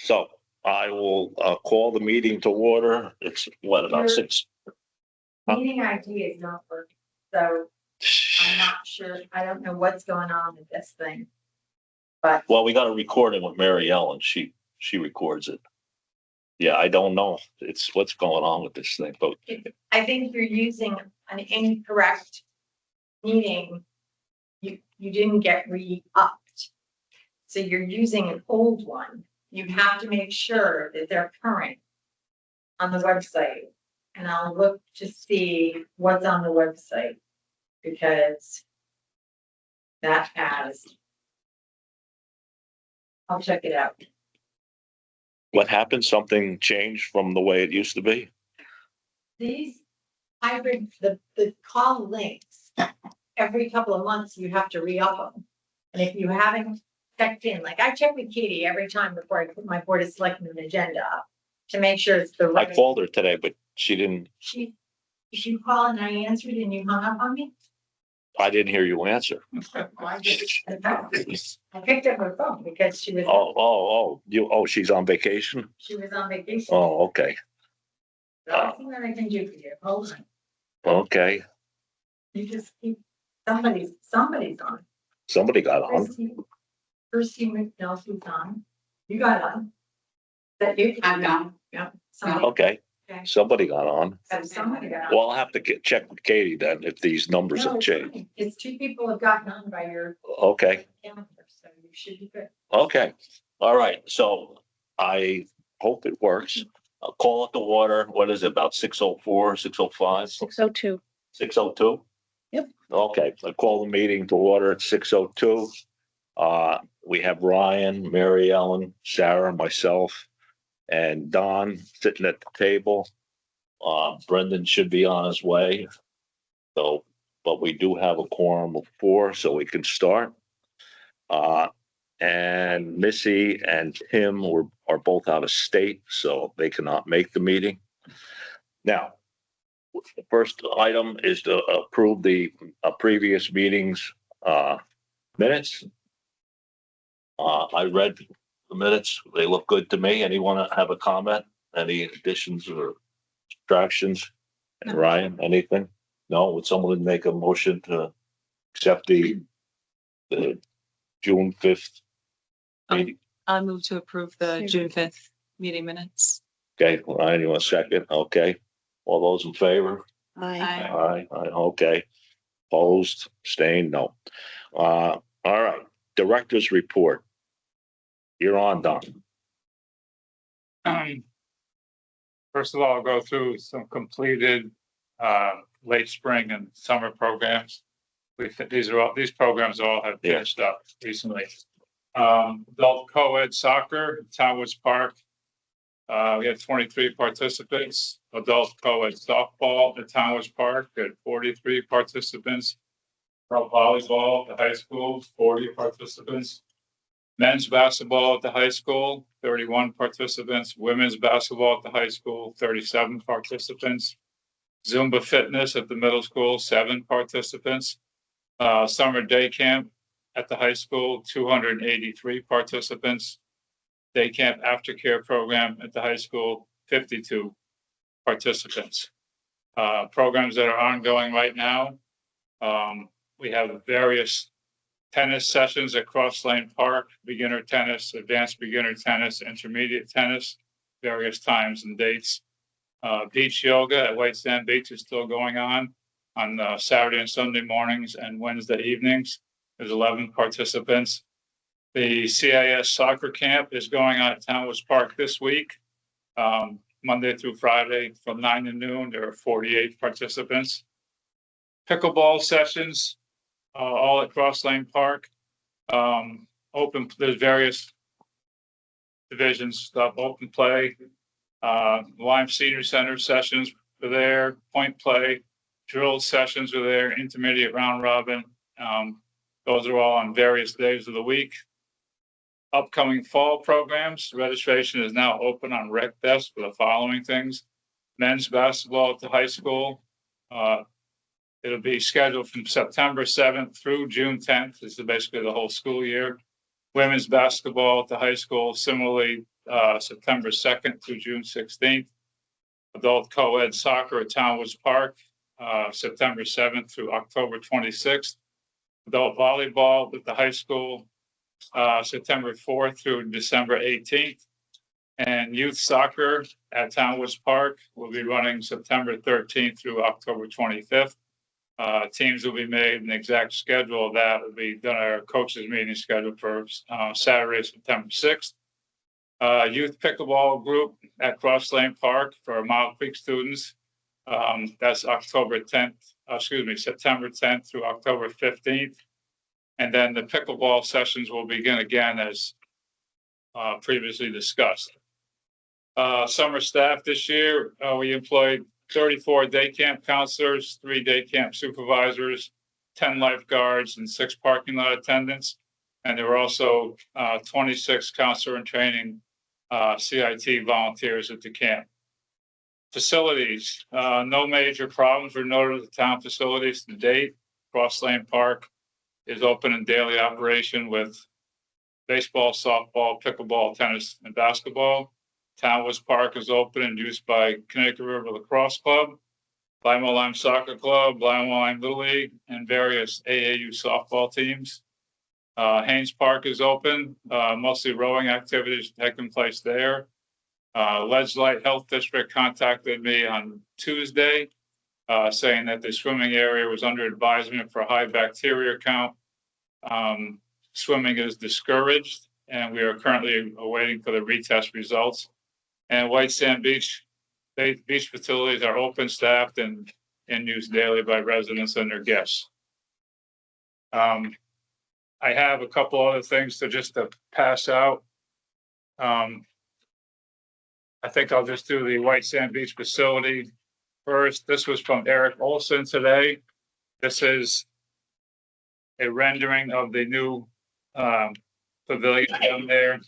So I will call the meeting to order. It's what, about 6? Meeting ID is not working, so I'm not sure. I don't know what's going on with this thing. But Well, we got a recording with Mary Ellen. She records it. Yeah, I don't know. It's what's going on with this thing, but I think you're using an incorrect meeting. You didn't get re-upped. So you're using an old one. You have to make sure that they're current on the website. And I'll look to see what's on the website because that has. I'll check it out. what happened? Something changed from the way it used to be? These hybrid, the call links, every couple of months you have to re-up them. And if you haven't checked in, like I check with Katie every time before I put my Board of Selectmen agenda up to make sure it's the I right. called her today, but she didn't, You called and I answered and you hung up on me? I didn't hear you answer. I picked up her phone because she was. She's on vacation? She was on vacation. Oh, okay, Nothing that I can do for you. Hold on. okay. You just keep, somebody's on. Somebody got on. Kirsty McNally's on. You got on. That you? I'm on. Yeah. Somebody. Okay, Okay. somebody got on. Somebody got on. Well, I'll have to check with Katie then if these numbers No, have it's changed. fine. It's 2 people have gotten on by your Okay, calendar, so you should be good. okay. All right, so I hope it works. I'll call it to order. What is it, about 6:04, 6:05? 6:02. 6:02? Yep. Okay, I call the meeting to order at 6:02. We have Ryan, Mary Ellen, Sarah, myself, and Don sitting at the table. Brendan should be on his way. So, but we do have a quorum of 4, so we can start. And Missy and Tim are both out of state, so they cannot make the meeting. Now, the first item is to approve the previous meeting's minutes. I read the minutes. They look good to me. Anyone have a comment? Any additions or subtractions? No. Ryan, anything? No? Would someone make a motion to accept the June 5th meeting? I move to approve the June 5th meeting minutes. Okay, Ryan, you want a second? Okay. All those in favor? Aye. Aye, okay. Opposed, abstained, no. All right, director's report. You're on, Don. First of all, I'll go through some completed late spring and summer programs. These programs all have finished up recently. Adult co-ed soccer, Townwoods Park. We had 23 participants. Adult co-ed softball at Townwoods Park had 43 participants. Pro volleyball at the high school, 40 participants. Men's basketball at the high school, 31 participants. Women's basketball at the high school, 37 participants. Zumba fitness at the middle school, 7 participants. Summer day camp at the high school, 283 participants. Day camp aftercare program at the high school, 52 participants. Programs that are ongoing right now. We have various tennis sessions at Cross Lane Park, beginner tennis, advanced beginner tennis, intermediate tennis, various times and dates. Beach yoga at White Sand Beach is still going on Saturday and Sunday mornings and Wednesday evenings. There's 11 participants. The CIS soccer camp is going on at Townwoods Park this week, Monday through Friday from 9 to noon. There are 48 participants. Pickleball sessions, all at Cross Lane Park. There's various divisions stuff, open play, Lime Senior Center sessions are there, point play, drill sessions are there, intermediate round robin. Those are all on various days of the week. Upcoming fall programs, registration is now open on Rec Desk for the following things. Men's basketball at the high school. It'll be scheduled from September 7th through June 10th. This is basically the whole school year. Women's basketball at the high school, similarly, September 2nd through June 16th. Adult co-ed soccer at Townwoods Park, September 7th through October 26th. Adult volleyball at the high school, September 4th through December 18th. And youth soccer at Townwoods Park will be running September 13th through October 25th. Teams will be made, and the exact schedule of that will be done at our coaches meeting scheduled for Saturday, September 6th. Youth pickleball group at Cross Lane Park for Mile Creek students. That's September 10th through October 15th. And then the pickleball sessions will begin again as previously discussed. Summer staff this year, we employed 34 day camp counselors, 3 day camp supervisors, 10 lifeguards, and 6 parking lot attendants. And there were also 26 counselor and training CIT volunteers at the camp. Facilities, no major problems were noted at the town facilities to date. Cross Lane Park is open in daily operation with baseball, softball, pickleball, tennis, and basketball. Townwoods Park is open and used by Connecticut River Lacrosse Club, Lima Lime Soccer Club, Lima Lime Little League, and various AAU softball teams. Haynes Park is open, mostly rowing activities taking place there. Ledge Light Health District contacted me on Tuesday, saying that the swimming area was under advisement for high bacteria count. Swimming is discouraged, and we are currently awaiting for the retest results. And White Sand Beach facilities are open, staffed, and used daily by residents and their guests. I have a couple other things to pass out. I think I'll just do the White Sand Beach facility first. This was from Eric Olson today. This is a rendering of the new pavilion down there.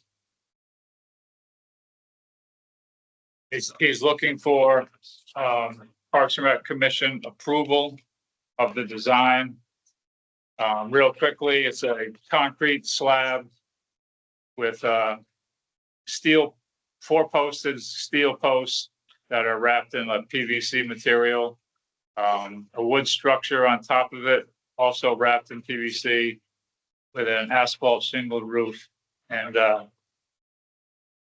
He's looking for Parks and Rec Commission approval of the design. Real quickly, it's a concrete slab with steel, 4-posted steel posts that are wrapped in a PVC material. A wood structure on top of it, also wrapped in PVC with an asphalt shingled roof. And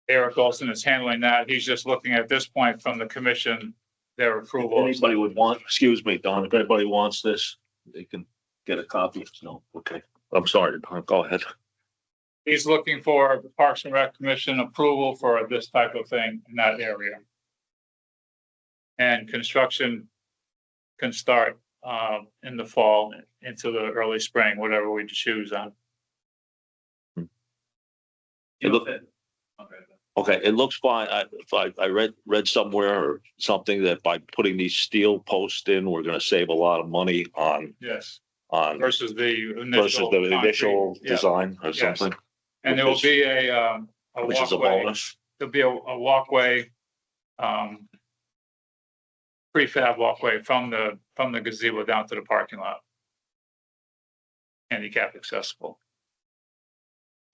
Eric Olson is handling that. He's just looking at this point from the commission, their approval. Anybody would want, excuse me, Don, if anybody wants this, they can get a copy. No, okay. I'm sorry, Don, go ahead. He's looking for the Parks and Rec Commission approval for this type of thing in that area. And construction can start in the fall into the early spring, whatever we choose on. Okay, it looks fine. I read somewhere or something that by putting these steel posts in, we're gonna save a lot of money on Yes, on versus the versus initial. the concrete. initial Yeah. design or Yes. something, And there will be a which is a walkway. bonus. There'll be a walkway, prefab walkway from the gazebo down to the parking lot. Handicap accessible.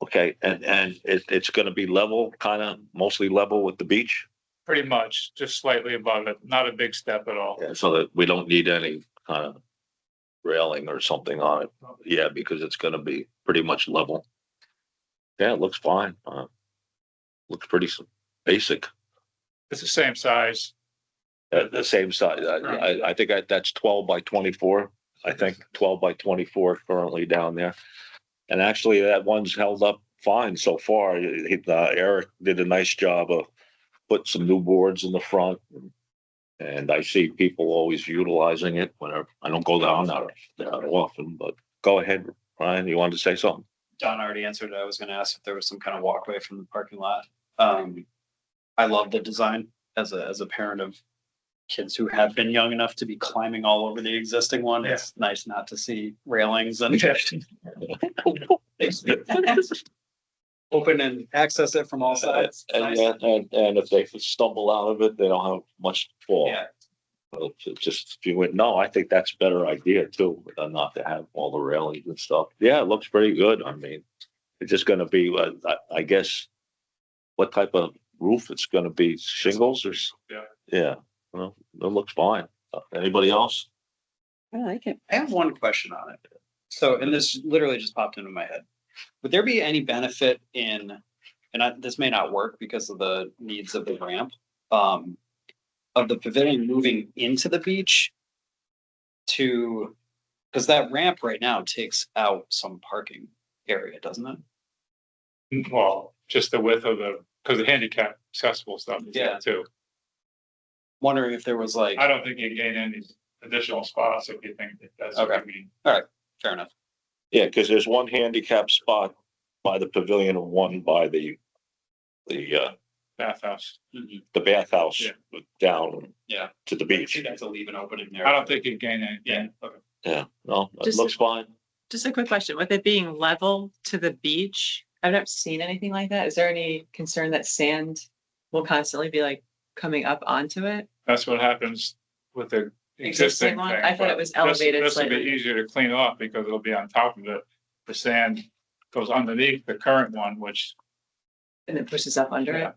Okay, and it's gonna be level, kind of mostly level with the beach? Pretty much, just slightly above it, not a big step at all. Yeah, so that we don't need any kind of railing or something on it. Yeah, because it's gonna be pretty much level. Yeah, it looks fine. Looks pretty basic. It's the same size. The same size. I think that's 12 by 24. I think 12 by 24 currently down there. And actually that one's held up fine so far. Eric did a nice job of putting some new boards in the front. And I see people always utilizing it whenever, I don't go down there often, but go ahead, Ryan, you wanted to say something? Don already answered it. I was gonna ask if there was some kind of walkway from the parking lot. I love the design as a parent of kids who have been young enough to be climbing all over the existing one. Yeah. It's nice not to see railings and open and access it from all sides. And, Nice. and if they stumble out of it, they don't have much to fall. Yeah, Well, just if you went, no, I think that's a better idea too, not to have all the railings and stuff. Yeah, it looks pretty good. I mean, it's just gonna be, I guess, what type of roof it's gonna be, shingles or? Yeah. Yeah, well, it looks fine. Anybody else? I like it. I have one question on it. So, and this literally just popped into my head. Would there be any benefit in, this may not work because of the needs of the ramp, of the pavilion moving into the beach to, because that ramp right now takes out some parking area, doesn't it? Well, just the width of because the handicap accessible stuff is Yeah. there too. Wondering if there was like, I don't think you gain any additional spots if you think that that's what Okay. you mean. fair enough. Yeah, because there's one handicap spot by the pavilion and one by the Bathhouse. bathhouse Yeah. down Yeah. to the I beach. think that's a leave an opening there. I don't think you gain Yeah, anything. okay. Yeah, no, it Just- looks fine. Just a quick question, with it being level to the beach, I've never seen anything like that. Is there any concern that sand will constantly be like coming up onto it? That's what happens with the Existing existing one? thing. I thought it but was elevated This would be slightly. easier to clean off because it'll be on top of it. The sand goes underneath the current one, which, And it pushes up under yeah, it?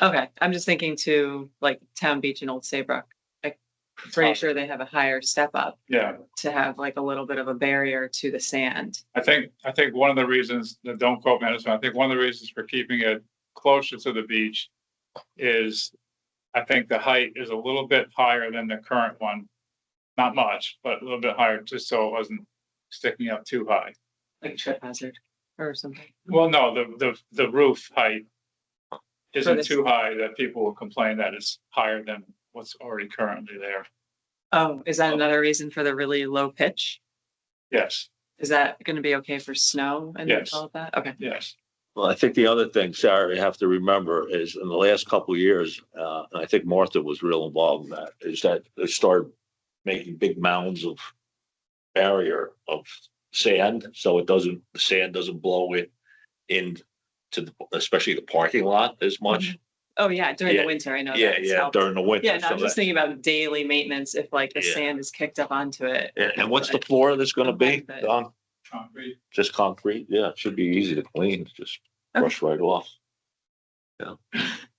Okay, I'm just thinking to like Town Beach and Old Saybrook. Like, pretty sure they have a higher step up yeah. to have like a little bit of a barrier to the sand. I think one of the reasons, that don't quote me on this one, I think one of the reasons for keeping it closer to the beach is I think the height is a little bit higher than the current one. Not much, but a little bit higher, just so it wasn't sticking up too high. Like a trip hazard or something. Well, no, the roof height isn't this- too high that people will complain that it's higher than what's already currently there. Oh, is that another reason for the really low pitch? Yes, Is that gonna be okay for snow and Yes. all of that? Okay. yes. Well, I think the other thing, Sarah, you have to remember is in the last couple of years, and I think Martha was real involved in that, is that they started making big mounds of barrier of sand, so the sand doesn't blow it into especially the parking lot as much. Oh, yeah, during Yeah, the winter, I know. Yeah, that's yeah, helped. during the winter. Yeah, no, so I'm just that- thinking about daily maintenance if like the Yeah. sand is kicked up onto it. And what's the floor of this gonna be, Okay. Don? Concrete. Just concrete? Yeah, it should be easy to clean, just Okay. brush right off.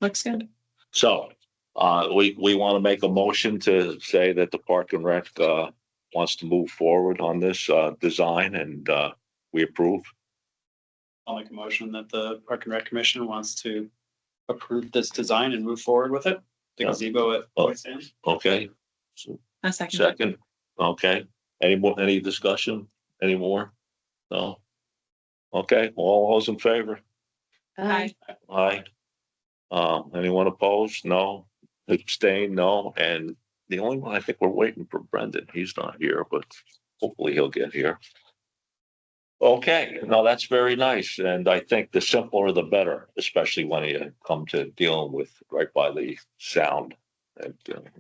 Looks good. So, we want to make a motion to say that the Park and Rec, wants to move forward on this, design and, we approve. I'll make a motion that the Park and Rec Commission wants to approve this design and move forward with it. The Yeah. gazebo at Oh. Point Sands. Okay, A second. second, okay. Any discussion? Any more? No? Okay, all those in favor? Hi. Aye. Anyone opposed? No. Abstain? No. And the only one, I think we're waiting for Brendan. He's not here, but hopefully he'll get here. Okay, no, that's very nice. And I think the simpler the better, especially when you come to dealing with right by the sound. And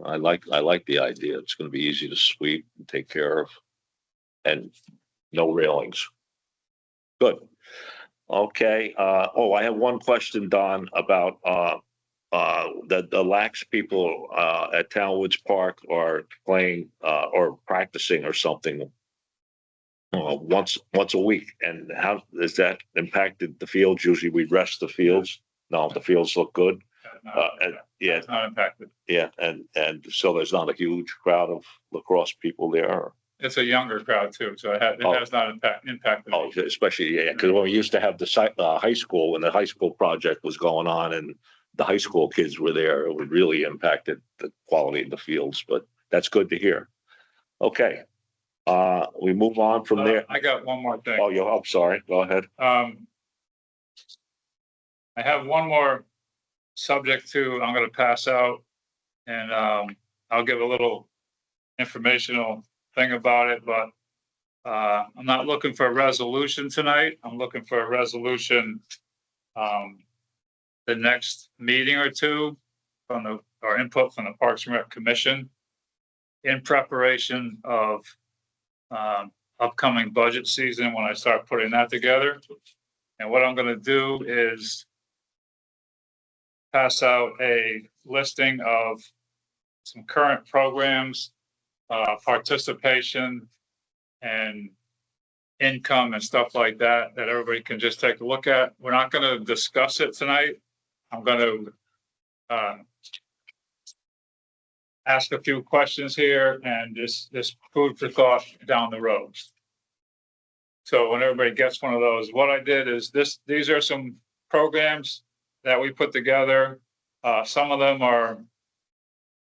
I like the idea. It's gonna be easy to sweep and take care of. And no railings. Good. Okay, I have one question, Don, about, the lax people, at Townwoods Park are playing, or practicing or something. Once a week, and how has that impacted the fields? Usually we rest the fields. No, the fields look good. Yeah, It's not impacted. yeah, and so there's not a huge crowd of lacrosse people there. It's a younger crowd too, so it Oh. has not impacted. Oh, especially, yeah, because when we used to have the high school, when the high school project was going on and the high school kids were there, it would really impacted the quality of the fields, but that's good to hear. Okay, we move on from there. I got one more thing. Oh, I'm sorry, go ahead. I have one more subject too, I'm gonna pass out. And, I'll give a little informational thing about it, but, I'm not looking for a resolution tonight. I'm looking for a resolution, the next meeting or two or input from the Parks and Rec Commission in preparation of, upcoming budget season when I start putting that together. And what I'm gonna do is pass out a listing of some current programs, participation and income and stuff like that, that everybody can just take a look at. We're not gonna discuss it tonight. I'm gonna ask a few questions here and just food for thought down the road. So when everybody gets one of those, what I did is these are some programs that we put together. Some of them are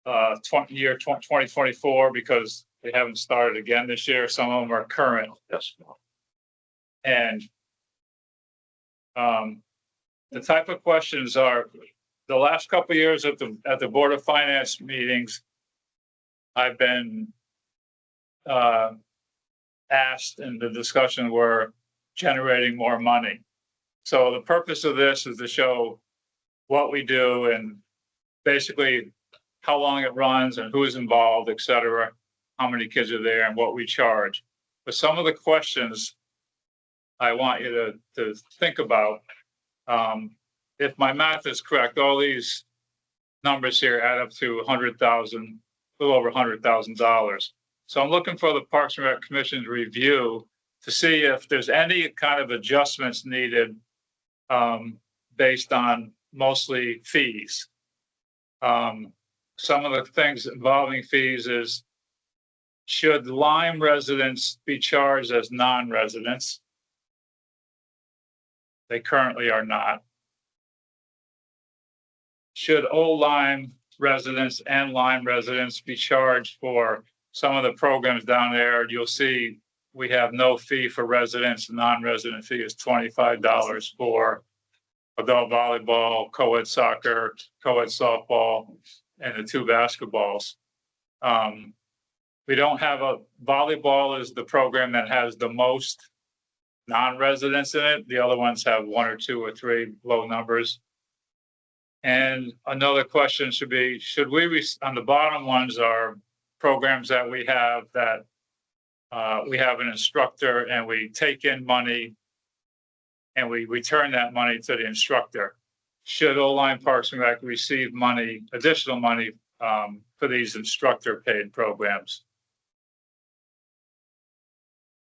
2024 because they haven't started again this year. Some of them are current. Yes. And the type of questions are, the last couple of years at the Board of Finance meetings, I've been asked, and the discussion were generating more money. So the purpose of this is to show what we do and basically how long it runs and who's involved, et cetera, how many kids are there and what we charge. But some of the questions I want you to think about, if my math is correct, all these numbers here add up to a little over $100,000. So I'm looking for the Parks and Rec Commission's review to see if there's any kind of adjustments needed based on mostly fees. Some of the things involving fees is, should Lyme residents be charged as non-residents? They currently are not. Should Old Lyme residents and Lyme residents be charged for some of the programs down there? You'll see we have no fee for residents. Non-resident fee is $25 for adult volleyball, co-ed soccer, co-ed softball, and the 2 basketballs. We don't have volleyball is the program that has the most non-residents in it. The other ones have 1 or 2 or 3 low numbers. And another question should be, should we, on the bottom ones are programs that we have that we have an instructor and we take in money and we return that money to the instructor. Should Old-Lyme Parks and Rec receive money, additional money for these instructor paid programs?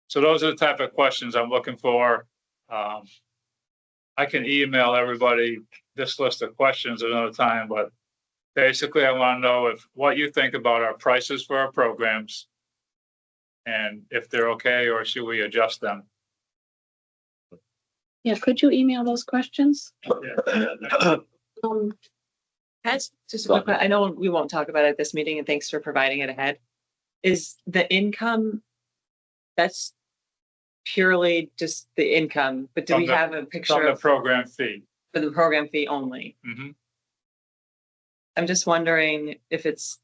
So those are the type of questions I'm looking for. I can email everybody this list of questions another time, but basically I want to know what you think about our prices for our programs and if they're okay or should we adjust them? Yeah, could you email those questions? That's just a quick, I know we won't talk about it at this meeting and thanks for providing it ahead. Is the income, that's purely just the income, but do we have a picture From the of program fee. for the program fee only? Mhm. I'm just wondering if it's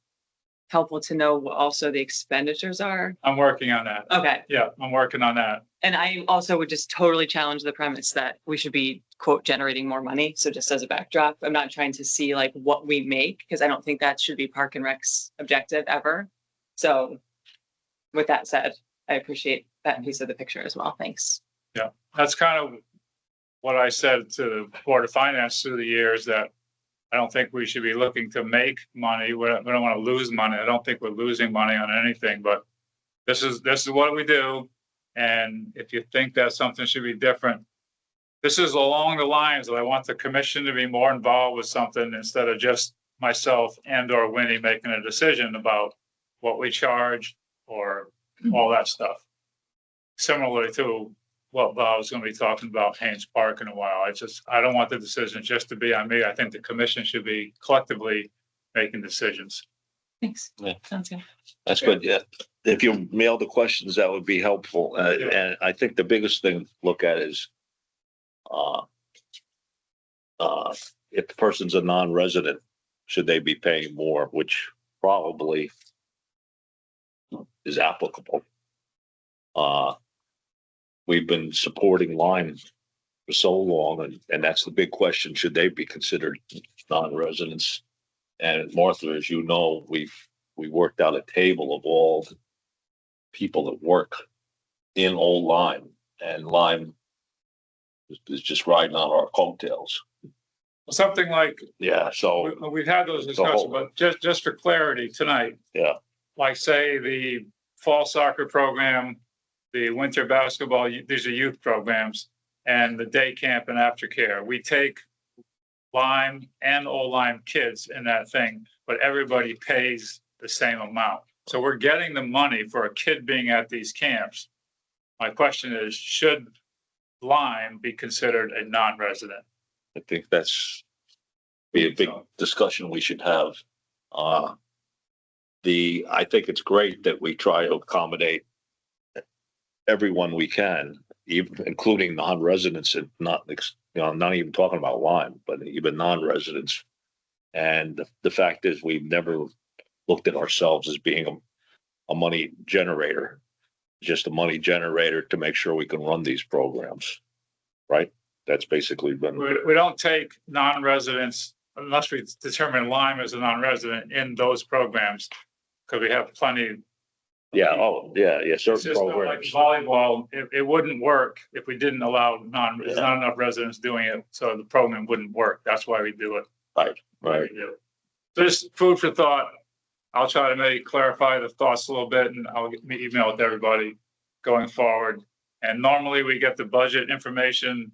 helpful to know what also the expenditures are. I'm working on that. Okay. Yeah, I'm working on that. And I also would just totally challenge the premise that we should be quote generating more money. So just as a backdrop, I'm not trying to see like what we make because I don't think that should be Park and Rec's objective ever. So with that said, I appreciate that piece of the picture as well. Thanks. Yeah, that's kind of what I said to the Board of Finance through the years, that I don't think we should be looking to make money. We don't want to lose money. I don't think we're losing money on anything, but this is what we do. And if you think that something should be different, this is along the lines that I want the commission to be more involved with something instead of just myself and or Winnie making a decision about what we charge or all that stuff. Similarly to what Bob was going to be talking about Haynes Park in a while. I don't want the decision just to be on me. I think the commission should be collectively making decisions. Thanks. Yeah. Sounds good. That's good, yeah. If you mail the questions, that would be helpful. And I think the biggest thing to look at is if the person's a non-resident, should they be paying more, which probably is applicable. We've been supporting Lyme for so long, and that's the big question. Should they be considered non-residents? And Martha, as you know, we worked out a table of all the people that work in Old Lyme, and Lyme is just riding on our coattails. Something like, Yeah, so, we've had those It's a whole- discussions, but just for clarity tonight. Yeah. Like say the fall soccer program, the winter basketball, these are youth programs, and the day camp and aftercare. We take Lyme and Old Lyme kids in that thing, but everybody pays the same amount. So we're getting the money for a kid being at these camps. My question is, should Lyme be considered a non-resident? I think that's be a big discussion we should have. I think it's great that we try to accommodate everyone we can, even including non-residents and not, not even talking about Lyme, but even non-residents. And the fact is, we've never looked at ourselves as being a money generator, just a money generator to make sure we can run these programs, right? That's basically been. We don't take non-residents unless we determine Lyme as a non-resident in those programs, because we have plenty. Yeah, oh, yeah, It's certain just like programs. volleyball, it wouldn't work if we didn't allow there's not enough residents doing it, so the program wouldn't work. That's why we do it. Right. We do. So just food for thought. I'll try to maybe clarify the thoughts a little bit, and I'll email with everybody going forward. And normally we get the budget information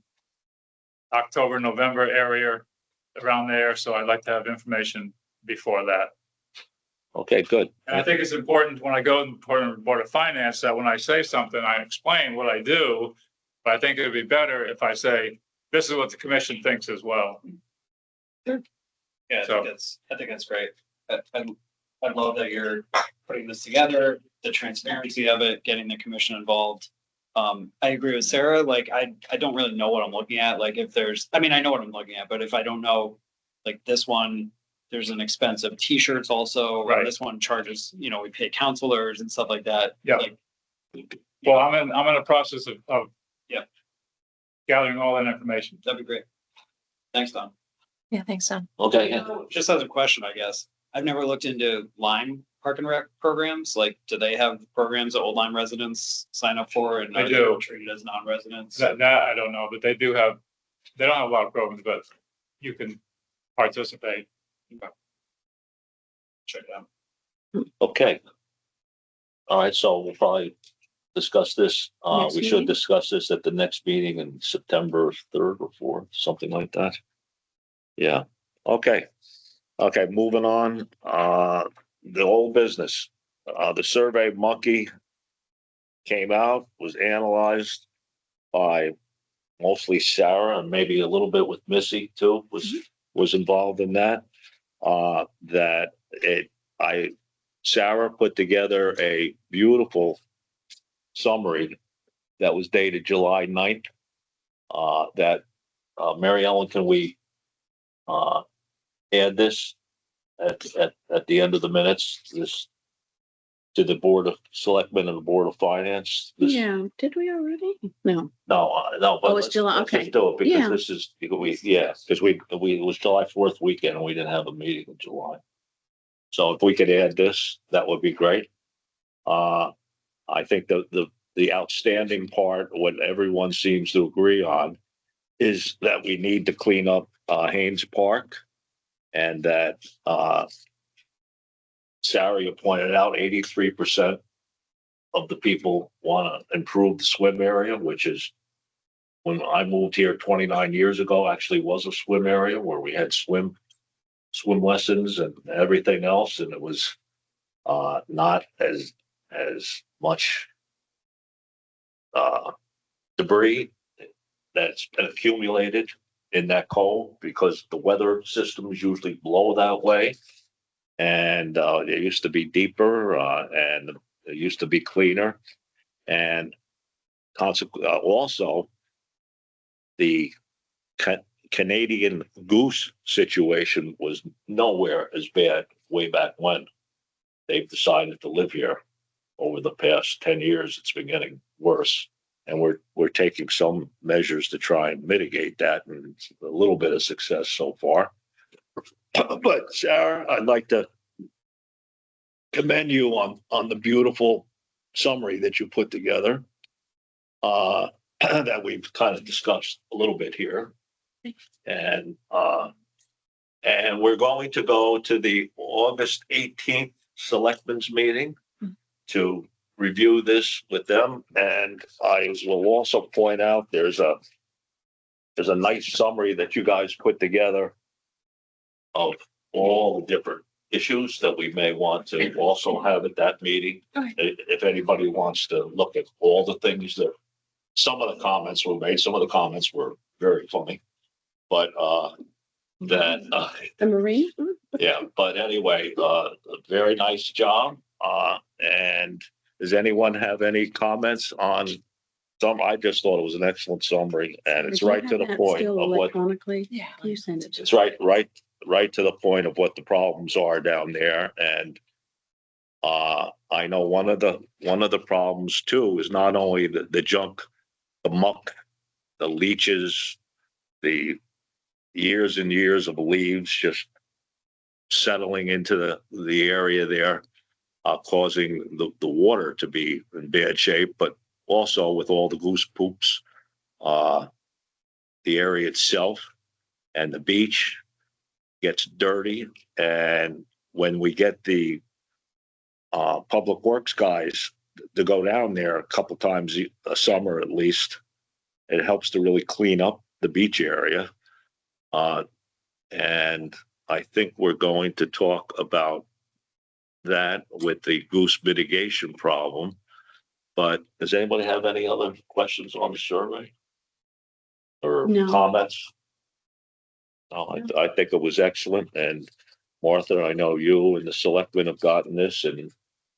October, November area around there. So I'd like to have information before that. Okay, good. And I think it's important when I go to the Board of Finance that when I say something, I explain what I do. But I think it would be better if I say, this is what the commission thinks as well. Yeah, So- I think that's great. I love that you're putting this together, the transparency of it, getting the commission involved. I agree with Sarah, like, I don't really know what I'm looking at, like, if there's, I mean, I know what I'm looking at, but if I don't know, like, this one, there's an expense of t-shirts also, or Right. this one charges, we pay counselors and stuff like that. Yeah. Like, Well, I'm in a process of Yeah. gathering all that information. that'd be great. Thanks, Don. Yeah, thanks, Tom. Okay, Just as a question, I guess, I've never looked into Lyme Park and Rec programs. Like, do they have programs that Old Lyme residents sign up for and They are do. treated as non-residents? That I don't know, but they don't have a lot of programs, but you can participate. Check it out. okay. All right, so we'll probably discuss this. Next We should meeting? discuss this at the next meeting in September 3rd or 4th, something like that. Yeah, okay. Okay, moving on. The old business, the Survey Monkey came out, was analyzed by mostly Sarah and maybe a little bit with Missy too, was involved in that. Sarah put together a beautiful summary that was dated July 9th. Mary Ellen, can we add this at the end of the minutes, this to the Board of Selectmen and the Board of Finance? This- Yeah, did we already? No. No, but Oh, it's July, let's just okay. do it because Yeah. this is, because we, it was July 4th weekend and we didn't have a meeting in July. So if we could add this, that would be great. I think the outstanding part, what everyone seems to agree on, is that we need to clean up Haynes Park. And that Sarah, you pointed out 83% of the people want to improve the swim area, which is, when I moved here 29 years ago, actually was a swim area where we had swim lessons and everything else, and it was not as much debris that's been accumulated in that cove because the weather systems usually blow that way. And it used to be deeper and it used to be cleaner. And consequently, also the Canadian goose situation was nowhere as bad way back when. They've decided to live here. Over the past 10 years, it's been getting worse. And we're taking some measures to try and mitigate that, and it's a little bit of success so far. But Sarah, I'd like to commend you on the beautiful summary that you put together. That we've kind of discussed a little bit here. And we're going to go to the August 18th Selectmen's meeting to review this with them. And I will also point out there's a nice summary that you guys put together of all the different issues that we may want to also have at that meeting. Okay. If anybody wants to look at all the things that, some of the comments were made, some of the comments were very funny. But, The Marine? yeah, but anyway, a very nice job. And does anyone have any comments on I just thought it was an excellent summary and it's Do you right to have the that point still of what, Electronically? Yeah. You send it to. it's right to the point of what the problems are down there. And I know one of the problems too is not only the junk, the muck, the leeches, the years and years of leaves just settling into the area there, causing the water to be in bad shape, but also with all the goose poops, the area itself and the beach gets dirty. And when we get the public works guys to go down there a couple times a summer at least, it helps to really clean up the beach area. And I think we're going to talk about that with the goose mitigation problem. But does anybody have any other questions on the survey? Or No. comments? No, I think it was excellent. And Martha, I know you and the selectmen have gotten this, and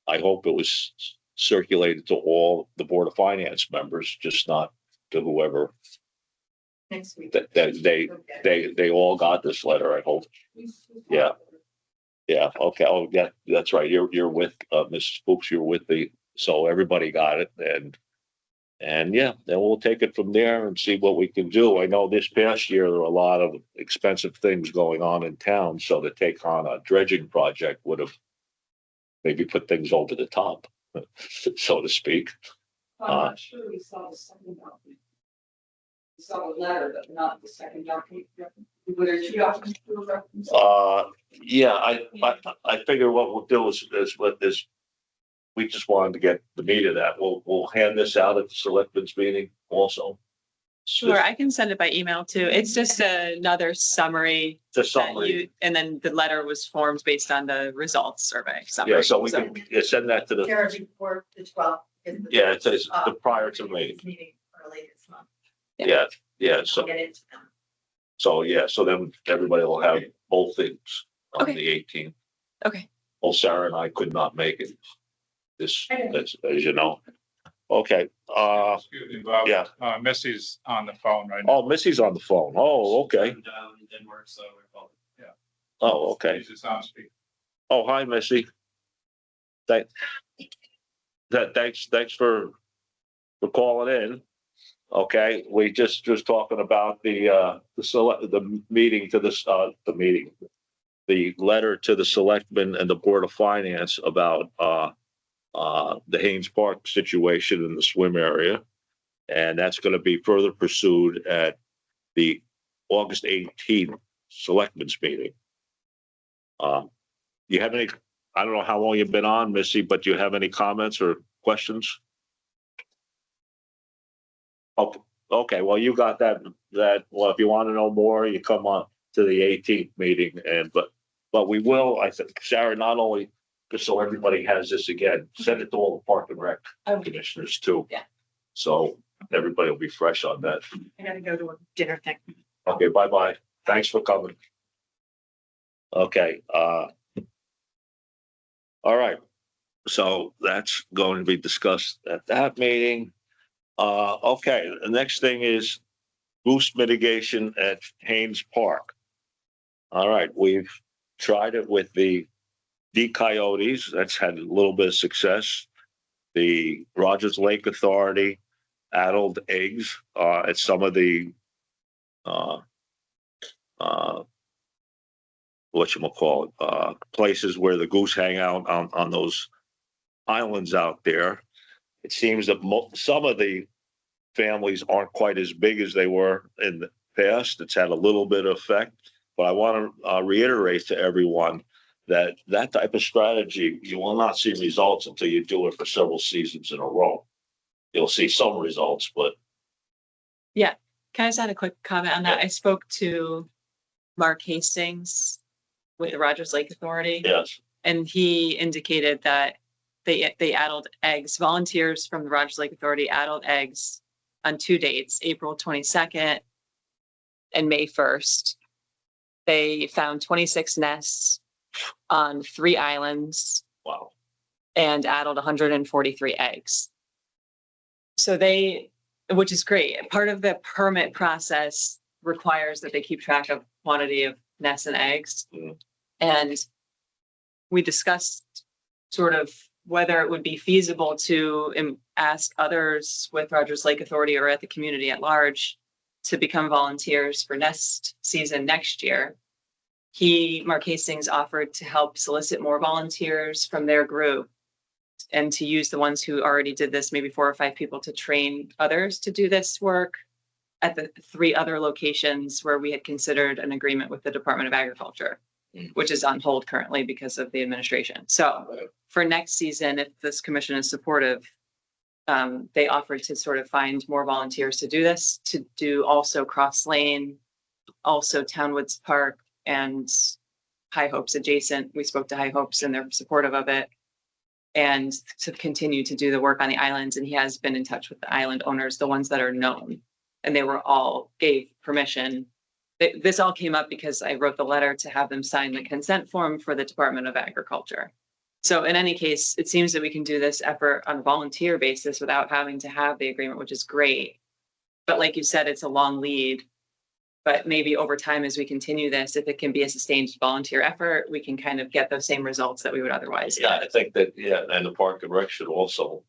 I hope it was circulated to all the Board of Finance members, just not to whoever, Next week. that they all got this letter, I hope. Yeah. Yeah, okay. Oh, yeah, that's right. You're with, Mrs. Fuchs, you're with so everybody got it and yeah, then we'll take it from there and see what we can do. I know this past year, there were a lot of expensive things going on in town, so to take on a dredging project would have maybe put things over the top, so to speak. I'm not sure we saw the second document. We saw a letter, but not the second document. Were there two documents for reference? Yeah, I figure what we'll do is we just wanted to get the meat of that. We'll hand this out at the selectmen's meeting also. Sure, I can send it by email too. It's just another summary. Just that summary. you- And then the letter was formed based on the results survey summary. Yeah, so we can send that to the, Care before the 12th. yeah, it says the prior to me. Meeting early this month. Yeah, yeah, I'll so, get into them. so then everybody will have both things on Okay. the 18th. Okay, Well, Sarah and I could not make it this, as you know. Okay, Excuse me, Bob. yeah. Missy's on the phone right now. Oh, Missy's on the phone. Oh, okay. Dial and it didn't work, so we called. Oh, okay. She's just on speaker. Oh, hi, Missy. Thanks for calling in. Okay, we just talking about the meeting to this, the letter to the selectmen and the Board of Finance about, the Haynes Park situation in the swim area. And that's going to be further pursued at the August 18th selectmen's meeting. You have any, I don't know how long you've been on, Missy, but do you have any comments or questions? Okay, well, you got that, well, if you want to know more, you come on to the 18th meeting but we will, I think, Sarah, not only, just so everybody has this again, send it to all the Park and Rec Okay. commissioners too. Yeah. So everybody will be fresh on that. I gotta go to a dinner thing. Okay, bye-bye. Thanks for coming. Okay, all right. So that's going to be discussed at that meeting. Okay, the next thing is goose mitigation at Haynes Park. All right, we've tried it with the coyotes. That's had a little bit of success. The Rogers Lake Authority addled eggs at some of the places where the goose hang out on those islands out there. It seems that some of the families aren't quite as big as they were in the past. It's had a little bit of effect, but I want to reiterate to everyone that type of strategy, you will not see results until you do it for several seasons in a row. You'll see some results, but Can I just add a quick comment on that? I spoke to Mark Hastings with the Rogers Lake Authority. Yes, And he indicated that they addled eggs, volunteers from the Rogers Lake Authority addled eggs on 2 dates, April 22nd and May 1st. They found 26 nests on 3 islands wow. and addled 143 eggs. So which is great. Part of the permit process requires that they keep track of quantity of nests and eggs. Mhm. And we discussed sort of whether it would be feasible to ask others with Rogers Lake Authority or at the community at large to become volunteers for nest season next year. Mark Hastings, offered to help solicit more volunteers from their group and to use the ones who already did this, maybe 4 or 5 people, to train others to do this work at the 3 other locations where we had considered an agreement with the Department of Agriculture, which is on hold currently because of the administration. So for next season, if this commission is supportive, they offered to sort of find more volunteers to do this, to do also Cross Lane, also Townwoods Park and High Hopes adjacent. We spoke to High Hopes and they're supportive of it. And to continue to do the work on the islands. And he has been in touch with the island owners, the ones that are known. And they were all gave permission. This all came up because I wrote the letter to have them sign the consent form for the Department of Agriculture. So in any case, it seems that we can do this effort on a volunteer basis without having to have the agreement, which is great. But like you said, it's a long lead. But maybe over time, as we continue this, if it can be a sustained volunteer effort, we can kind of get those same results that we would otherwise Yeah, get. I think that, yeah, and the Park and Rec should also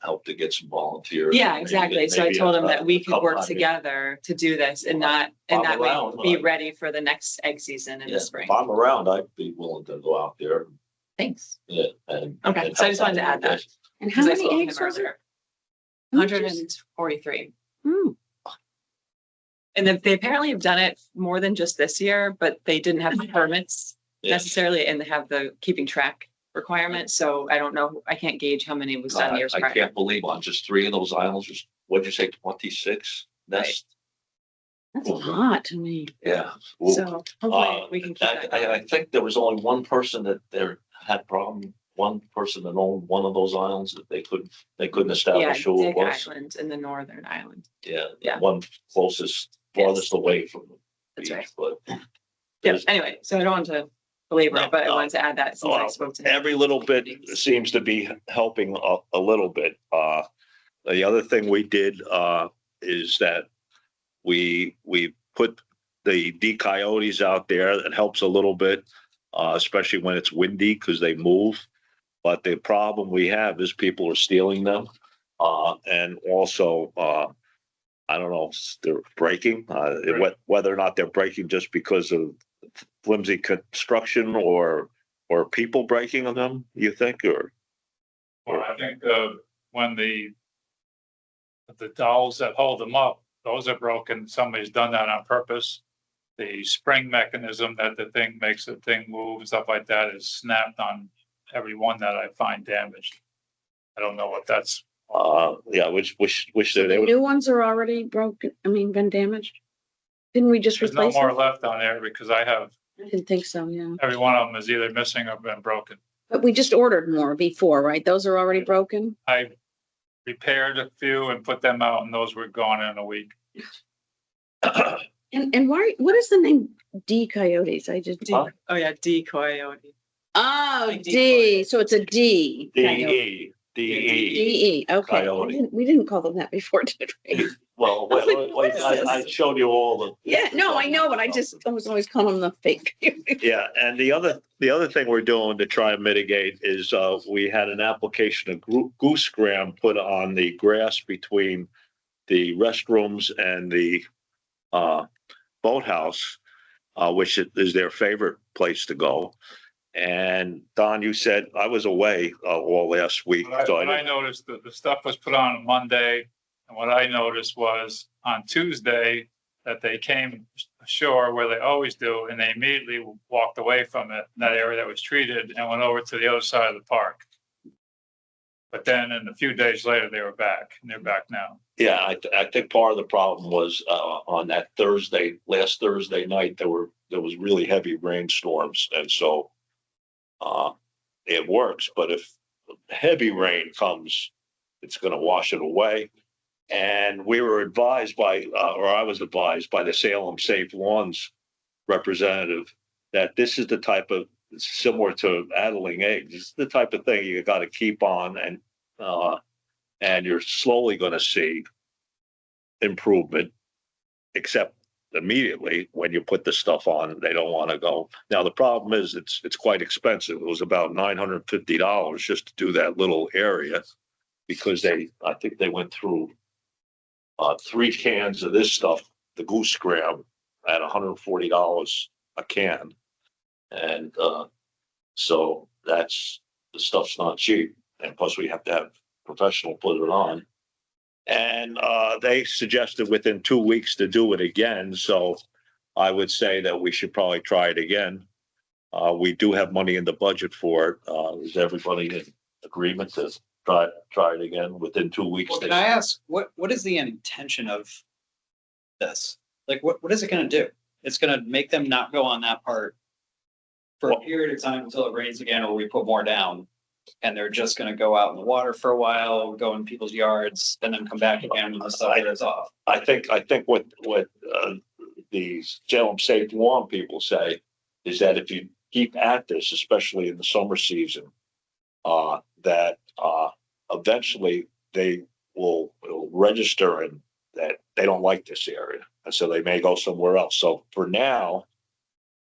help to get some volunteers. Yeah, Maybe- exactly. So I maybe told him a- that we a could couple- work I mean, together to do this and I'm that way around, be but- ready for the next egg season in Yeah, the spring. if I'm around, I'd be willing to go out there. Thanks. Yeah, and. Okay, and so I help just wanted to out add that. with this. And how Because I many spoke to him eggs was it? earlier. How much is- 143. Hmm. And then they apparently have done it more than just this year, but they didn't have the permits Yeah. necessarily and they have the keeping track requirement. So I don't know, I can't gauge how many was done years I prior. can't believe on just 3 of those islands, just, what'd you say, 26 nests? That's a lot to me. Yeah. Ooh. So hopefully Uh, we can keep that I going. think there was only one person that there had problem, one person that owned one of those islands that they couldn't Yeah, establish who it Dick was. Island and the northern island. Yeah, Yeah. one closest, Yes. farthest away from the That's beach, right. but. Yeah, There's- anyway, so I don't want to belabor No, it, but I no. wanted to add that since I Well, spoke to him. Every little bit seems to be helping a little bit. The other thing we did, is that we put the coyotes out there. That helps a little bit, especially when it's windy because they move. But the problem we have is people are stealing them. And also, I don't know, they're breaking, whether or not they're breaking just because of flimsy construction or people breaking on them, you think, or? Well, I think, when the dowels that hold them up, those are broken. Somebody's done that on purpose. The spring mechanism that the thing makes the thing move and stuff like that is snapped on every one that I find damaged. I don't know what that's. Yeah, wish So that they the would, new ones are already broken, been damaged? Didn't we just There's no replace more them? left on there because I have, I didn't think so, yeah. every one of them is either missing or been broken. But we just ordered more before, right? Those are already broken? I repaired a few and put them out and those were gone in a week. And why, what is the name D Coyotes? I just. D- Oh, yeah, D coyote. Oh, Like D, decoy. so it's a D. coyote. DE. DE, okay. Coyote. We didn't call them that before, did we? Well, I was like, what is I this? showed you all the. Yeah, no, I know, but I was always calling them the fake. Yeah, and the other thing we're doing to try and mitigate is, we had an application of goose gram put on the grass between the restrooms and the, boathouse, which is their favorite place to go. And Don, you said, I was away, all last week, so What I I, noticed that the stuff was put on Monday, and what I noticed was on Tuesday that they came ashore where they always do, and they immediately walked away from it, that area that was treated, and went over to the other side of the park. But then in a few days later, they were back and they're back now. Yeah, I think part of the problem was, on that last Thursday night, there was really heavy rainstorms, and so, it works, but if heavy rain comes, it's gonna wash it away. And we were advised by, or I was advised by the Salem Safe Lawns representative that this is the type of, similar to addling eggs, it's the type of thing you gotta keep on, and you're slowly gonna see improvement, except immediately when you put the stuff on, they don't want to go. Now, the problem is it's quite expensive. It was about $950 just to do that little area, because I think they went through 3 cans of this stuff, the Goose Graham, at $140 a can. And so the stuff's not cheap. And plus we have to have professional put it on. And they suggested within 2 weeks to do it again. So I would say that we should probably try it again. We do have money in the budget for it. Is everybody in agreement to try it again within 2 weeks? Well, can I ask, what is the intention of this? Like, what is it gonna do? It's gonna make them not go on that part for a Well- period of time until it rains again, or we put more down. And they're just gonna go out in the water for a while, go in people's yards, and then come back again when the stuff wears off. I think what the Salem Safe Lawn people say is that if you keep at this, especially in the summer season, that eventually they will register and that they don't like this area, and so they may go somewhere else. So for now,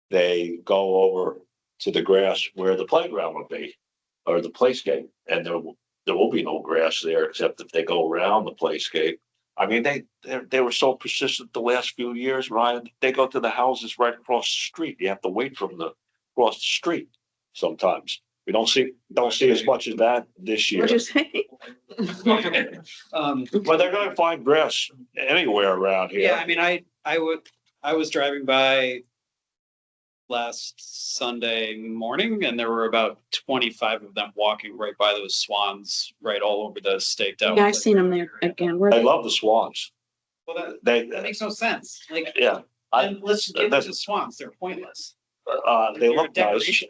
they go over to the grass where the playground would be, or the playscape, and there will be no grass there except if they go around the playscape. I mean, they were so persistent the last few years, Ryan. They go to the houses right across the street. You have to wait from across the street sometimes. We don't see as much of that this year. What'd you say? But they're gonna find grass anywhere around Yeah, I here. mean, I was driving by last Sunday morning and there were about 25 of them walking right by those swans, right all over the staked out. Yeah, I seen them there again. Where They love the swans. Well, that They, makes no sense. Like, yeah, and let's get rid of that's- the swans. They're pointless. they They're a look nice. decoration.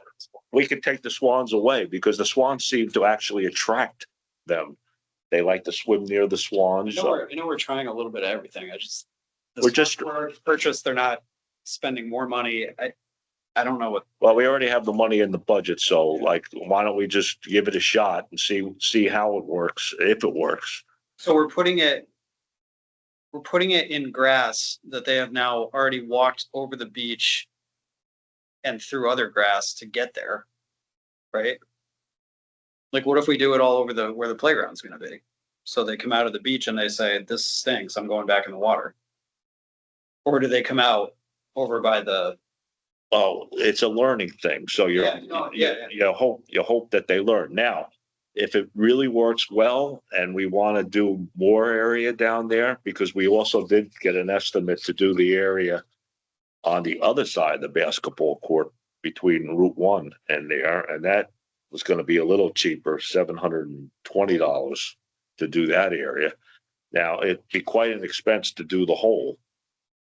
We could take the swans away because the swans seem to actually attract them. They like to swim near the swans. I know we're trying a little bit of everything. We're just- purchase, they're not spending more money. I don't know what, Well, we already have the money in the budget, so like, why don't we just give it a shot and see how it works, if it works? so we're putting it in grass that they have now already walked over the beach and through other grass to get there, right? Like, what if we do it all over where the playground's gonna be? So they come out of the beach and they say, this stinks, I'm going back in the water. Or do they come out over by the, Well, it's a learning thing, so you hope that they learn. Now, if it really works well and we want to do more area down there, because we also did get an estimate to do the area on the other side of the basketball court between Route 1 and there, and that was going to be a little cheaper, $720 to do that area. Now, it'd be quite an expense to do the whole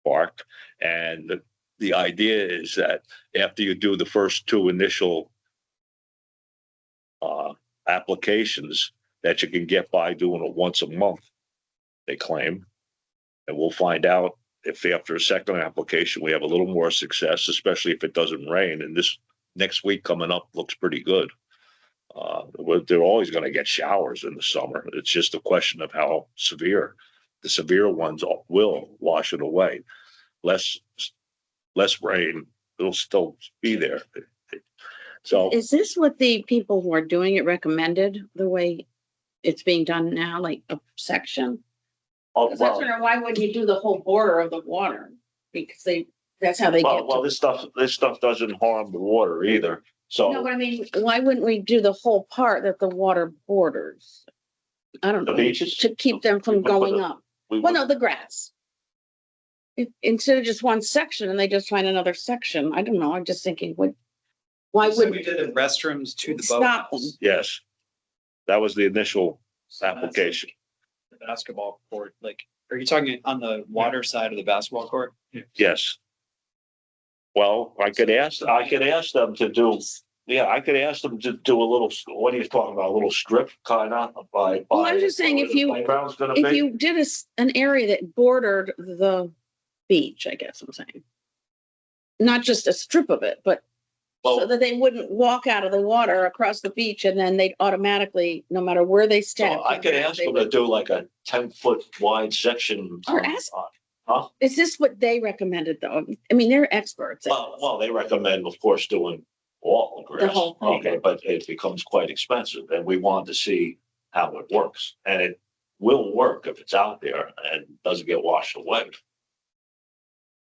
park, and the idea is that after you do the first 2 initial applications, that you can get by doing it once a month, they claim. And we'll find out if after a second application, we have a little more success, especially if it doesn't rain. And this next week coming up looks pretty good. They're always going to get showers in the summer. It's just a question of how severe. The severe ones will wash it away. Less rain, it'll still be there. So, is this what the people who are doing it recommended, the way it's being done now, like a section? Because I don't know, why wouldn't you do the whole border of the water? Because that's how they get well, to. this stuff doesn't harm the water either. No, So but I mean, why wouldn't we do the whole part that the water borders? I don't The know, beaches? to keep them We from would put going a- up. we Well, would- no, the grass. Instead of just one section and they just find another section, I don't know, I'm just thinking, why so would we did the restrooms to the stop them? boathouse. yes, That was the initial So that's application. The basketball court, like, are you talking on the water side of the basketball court? Yes. Well, I could ask them to do, yeah, I could ask them to do a little, what are you talking about, a little strip kind of by. Well, I'm just saying, where if the you- playground's gonna If be. you did an area that bordered the beach, I guess I'm saying. Not just a strip of it, but so Well, that they wouldn't walk out of the water across the beach and then they'd automatically, no matter where they step. so I could ask them to do like a 10-foot wide section. Or ask- Huh? Is this what they recommended though? I mean, they're experts. at this. Well, they recommend, of course, doing all the grass. whole thing. Okay, but it becomes quite expensive and we want to see how it works. And it will work if it's out there and doesn't get washed away.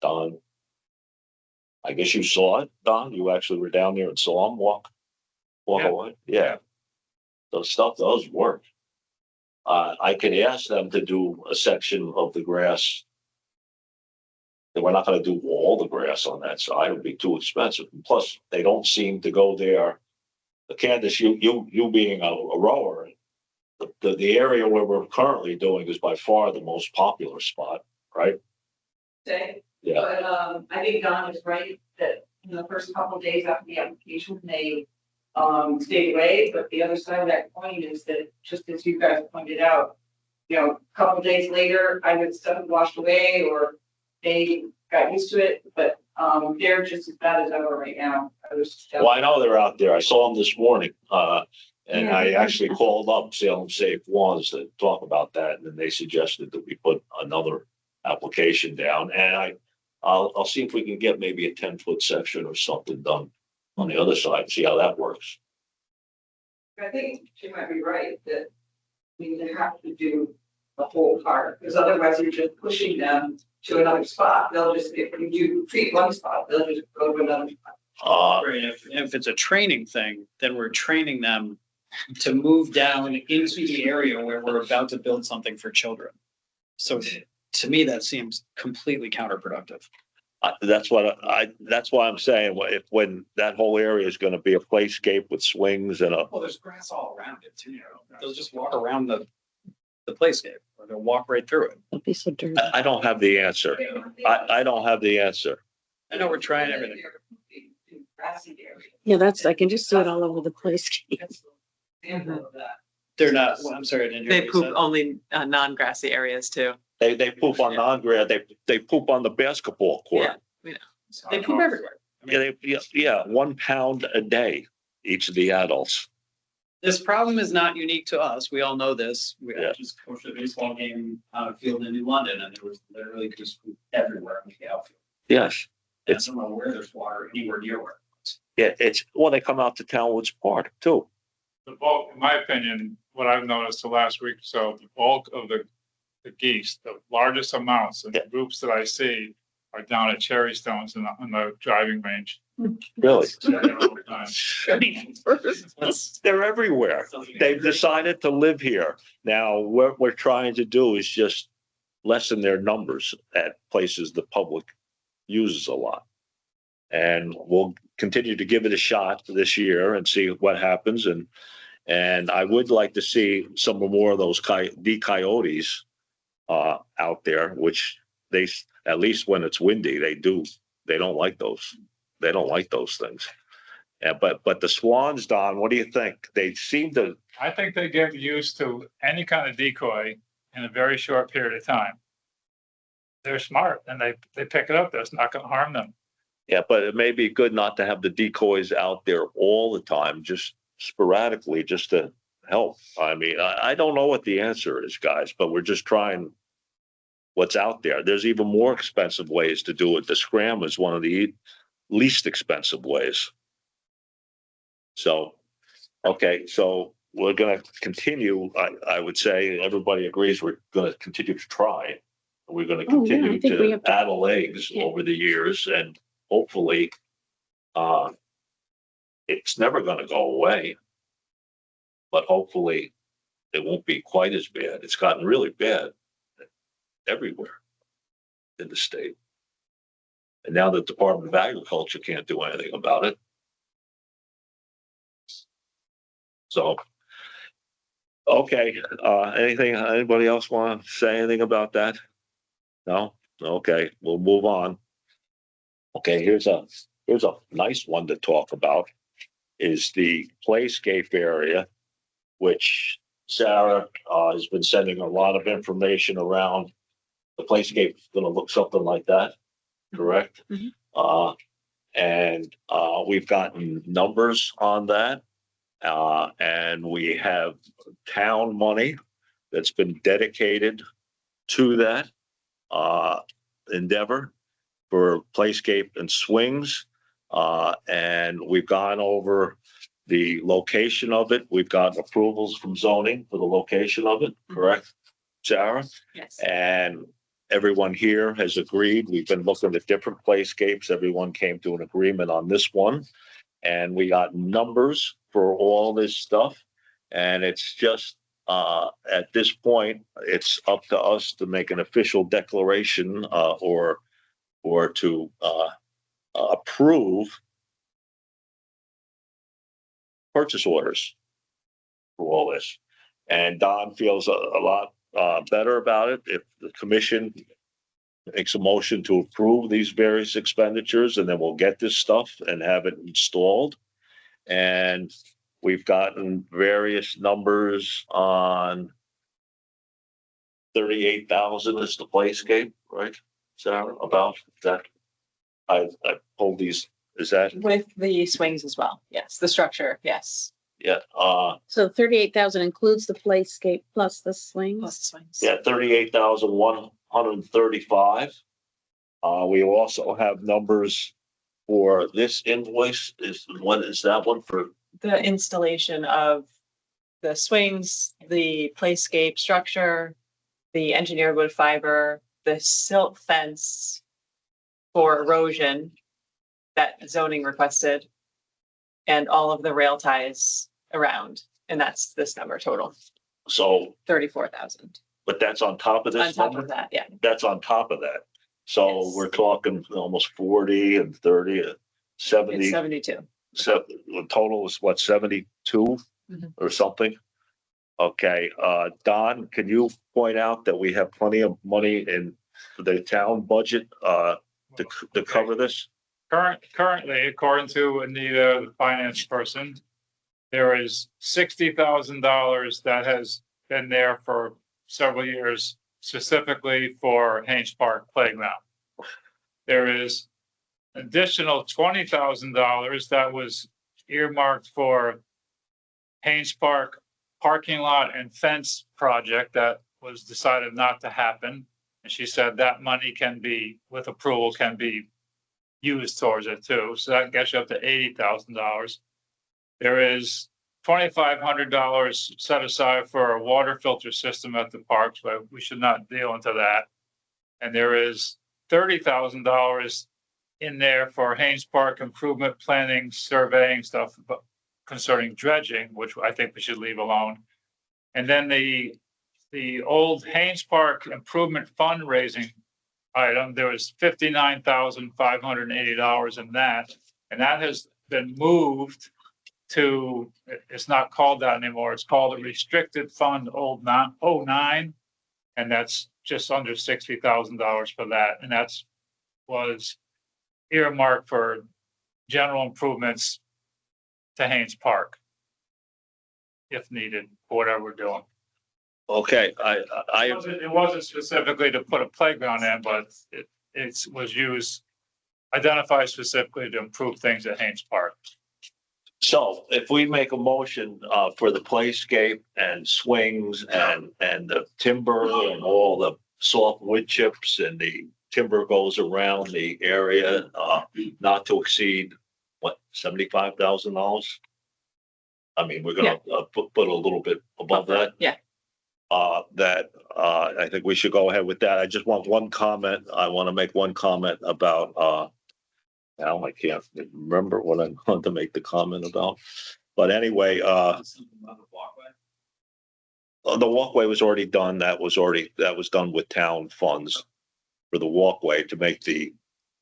Don, I guess you saw it, Don. You actually were down there and saw them walk Yeah. away. Yeah. The stuff does work. I could ask them to do a section of the grass. And we're not gonna do all the grass on that side. It'd be too expensive. And plus, they don't seem to go there. Candace, you being a rower, the area where we're currently doing is by far the most popular spot, right? Say, Yeah. but, I think Don is right that in the first couple of days after the application, they, stayed away, but the other side of that coin is that, just as you guys pointed out, you know, a couple of days later, either stuff had washed away or they got used to it, but, they're just as bad as ever right now. I was. Well, I know they're out there. I saw them this morning, and Yeah. I actually called up Salem Safe Ones to talk about that, and then they suggested that we put another application down, and I'll see if we can get maybe a 10-foot section or something done on the other side, see how that works. I think she might be right that we have to do the whole part, because otherwise you're just pushing them to another spot. They'll just, if you do treat one spot, they'll just go to another spot. Right, if it's a training thing, then we're training them to move down into the area where we're about to build something for children. So to me, that seems completely counterproductive. That's why I'm saying, when that whole area is gonna be a playscape with swings and Well, there's grass all around it too. They'll just walk around the playscape or they'll walk right through it. Don't be so dirty. I don't have the answer. I don't have the answer. I know we're trying everything. Grassy area. Yeah, I can just see it all over the place. That's the example of that. They're not, well, I'm sorry, I didn't hear They what you poop said. only non-grassy areas too. They poop on non-grass, they poop on the basketball court. Yeah. They poop everywhere. I mean, Yeah, 1 pound a day, each of the adults. this problem is not unique to us. We all know this. We Yeah. just coached a baseball game on a field in New London and there was literally just poop everywhere in the outfield. Yes, I It's- don't know where there's water anywhere near where. yeah, they come out to Townwoods Park too. The bulk, in my opinion, what I've noticed the last week or so, the bulk of the geese, the largest amounts and Yeah. groups that I see are down at Cherry Stones in the driving range. Really. All the time. They're everywhere. They've decided to live here. Now, what we're trying to do is just lessen their numbers at places the public uses a lot. And we'll continue to give it a shot this year and see what happens. And I would like to see some more of those coyotes out there, which at least when it's windy, they don't like those. They don't like those things. Yeah, but the swans, Don, what do you think? They seem to, I think they get used to any kind of decoy in a very short period of time. They're smart and they pick it up. That's not gonna harm them. yeah, but it may be good not to have the decoys out there all the time, just sporadically, just to help. I mean, I don't know what the answer is, guys, but we're just trying what's out there. There's even more expensive ways to do it. The scram is one of the least expensive ways. So, okay, so we're gonna continue. I would say everybody agrees we're gonna continue to try. We're gonna Oh, yeah, I continue think we to have to- add legs Yeah. over the years and hopefully, it's never gonna go away. But hopefully it won't be quite as bad. It's gotten really bad everywhere in the state. And now the Department of Agriculture can't do anything about it. So Okay, anything, anybody else want to say anything about that? No? Okay, we'll move on. Okay, here's a nice one to talk about, is the playscape area, which Sarah, has been sending a lot of information around. The playscape is gonna look something like that, correct? Mhm. We've gotten numbers on that. And we have town money that's been dedicated to that endeavor for playscape and swings. And we've gone over the location of it. We've got approvals from zoning for the location of it, correct, Sarah? Yes. And everyone here has agreed. We've been looking at different playscapes. Everyone came to an agreement on this one. And we got numbers for all this stuff. And it's just, at this point, it's up to us to make an official declaration, or to, approve purchase orders for all this. And Don feels a lot, better about it if the commission makes a motion to approve these various expenditures, and then we'll get this stuff and have it installed. And we've gotten various numbers on 38,000 is the playscape, right? Sarah, about that? I pulled these, is that, With the swings as well. Yes. The structure. Yes. yeah, So 38,000 includes the playscape plus the swings. Plus the swings. yeah, 38,135. We also have numbers for this invoice. What is that one for? The installation of the swings, the playscape structure, the engineered wood fiber, the silt fence for erosion that zoning requested, and all of the rail ties around. And that's this number total, So, 34,000. but that's on top of On this top number? of that, yeah. That's on top of that. So Yes. we're talking almost 40 and 30, It's 70, 72. the total is what, 72 Mhm. or something? Okay, Don, can you point out that we have plenty of money in the town budget, to cover this? Currently, according to Anita, the finance person, there is $60,000 that has been there for several years, specifically for Haynes Park Playground. There is additional $20,000 that was earmarked for Haynes Park parking lot and fence project that was decided not to happen. And she said that money can be, with approval, can be used towards it too. So that gets you up to $80,000. There is $2,500 set aside for a water filter system at the parks, but we should not deal into that. And there is $30,000 in there for Haynes Park improvement planning, surveying stuff concerning dredging, which I think we should leave alone. And then the old Haynes Park improvement fundraising item, there was $59,580 in that. And that has been moved to, it's not called that anymore. It's called a restricted fund 09. And that's just under $60,000 for that. And that's was earmarked for general improvements to Haynes Park, if needed, for whatever we're doing. Okay, It wasn't specifically to put a playground in, but it was used, identified specifically to improve things at Haynes Park. so if we make a motion, for the playscape and swings and the timber and all the soft wood chips and the timber goes around the area, not to exceed, what, $75,000? I mean, we're gonna, put a little bit above that. Yeah. I think we should go ahead with that. I just want one comment. I want to make one comment about, now I can't remember what I wanted to make the comment about. But anyway, the walkway was already done. That was done with town funds for the walkway to make the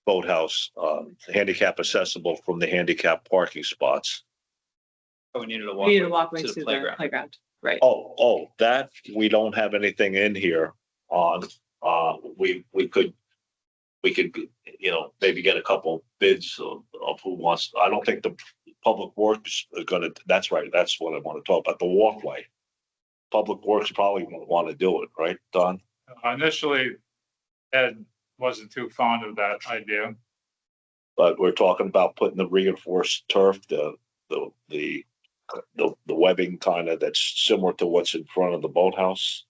boathouse, handicap accessible from the handicap parking spots. Oh, we needed a We need a walkway walkway to to the the playground. playground. Right. Oh, that, we don't have anything in here on, we could, maybe get a couple bids of who wants, I don't think the Public Works is gonna, that's right, that's what I want to talk about, the walkway. Public Works probably won't want to do it, right, Don? Initially, Ed wasn't too fond of that idea. But we're talking about putting the reinforced turf, the webbing kind of that's similar to what's in front of the boathouse,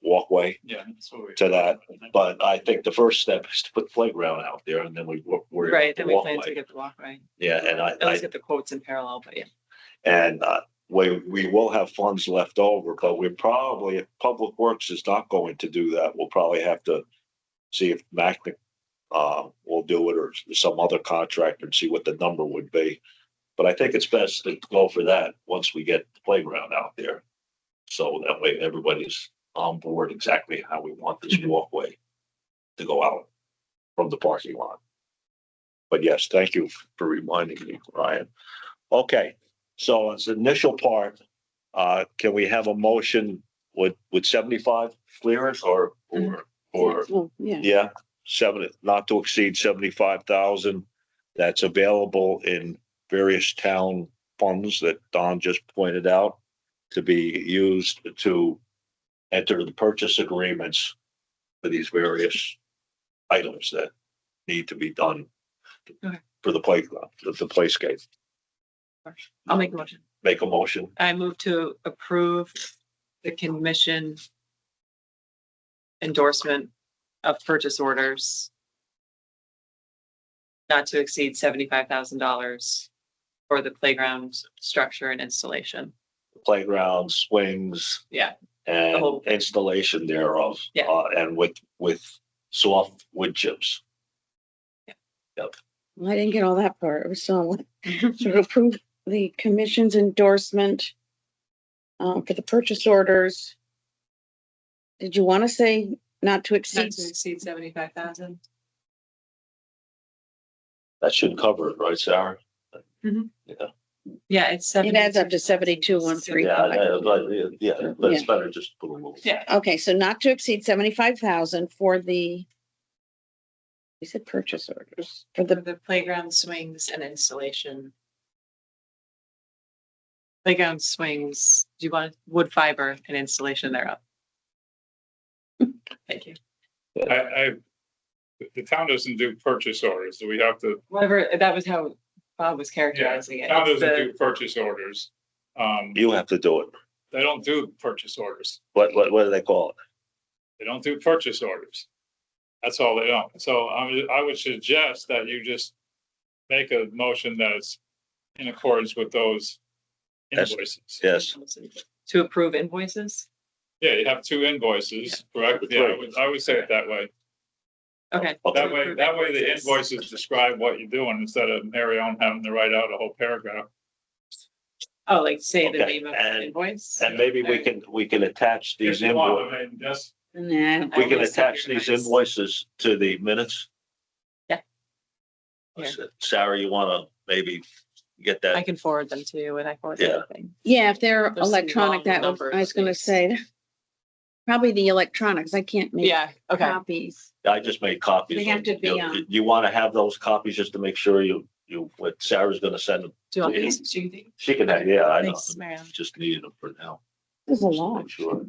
walkway Yeah. That's what we. to that. But I think the first step is to put the playground out there and then we worry Right, about the then we plan to walkway. get the walkway. Yeah, and At least get the quotes in parallel, but yeah. and we will have funds left over, but we probably, if Public Works is not going to do that, we'll probably have to see if Macnic will do it or some other contractor and see what the number would be. But I think it's best to go for that once we get the playground out there. So that way everybody's on board exactly how we want this walkway to go out from the parking lot. But yes, thank you for reminding me, Ryan. Okay, so as the initial part, can we have a motion with 75 clearance or Well, yeah. yeah, not to exceed 75,000. That's available in various town funds that Don just pointed out to be used to enter the purchase agreements for these various items that need to be done Okay. for the playground, the playscape. I'll make a motion. Make a motion. I move to approve the commission endorsement of purchase orders not to exceed $75,000 for the playground structure and installation. Playground, swings. Yeah. And whole thing. installation thereof. Yeah. And with soft wood chips. Well, I didn't get all that part. It was so, to approve the commission's endorsement for the purchase orders. Did you want to say not to Not exceed? to exceed 75,000. That should cover it, right, Sarah? Mhm. Yeah. Yeah, it's It adds up to 72,135. Yeah, but it's better just to put a little. Yeah. Okay, so not to exceed 75,000 for the, you said purchase orders for For the, the playground swings and installation. Playground swings, do you want wood fiber and installation thereof? Thank you. The town doesn't do purchase orders, so we have to, Whatever, that was how Bob was characterizing it. town It's doesn't the- do purchase orders. You have to do it. They don't do purchase orders. What do they call it? They don't do purchase orders. That's all they don't. So I would suggest that you just make a motion that's in accordance with those Yes. invoices. Yes, To approve invoices? Yeah, you have two invoices, correct? Yeah, I would say it that way. Okay. okay, That way the invoices describe what you're doing instead of Mary Ellen having to write out a whole paragraph. Oh, like say the Okay, name of and- the invoice? and maybe we can attach these If you want, invoices. I mean, just, nah, We can I will send attach you these guys- invoices to the minutes. Yeah. Yeah. Sarah, you wanna maybe get I that? can forward them to you and I forward Yeah. everything. yeah, if they're There's some electronic, long that was, I was gonna numbers. say. Probably the electronics. I can't make Yeah, okay. copies. I just made copies. They have to be, You wanna have those copies just to make sure what Sarah's gonna send them. Do you want me to, do you think? She can have, yeah, I know. Thanks, Marianne. Just needed them for now. There's a just to lot. make Sure.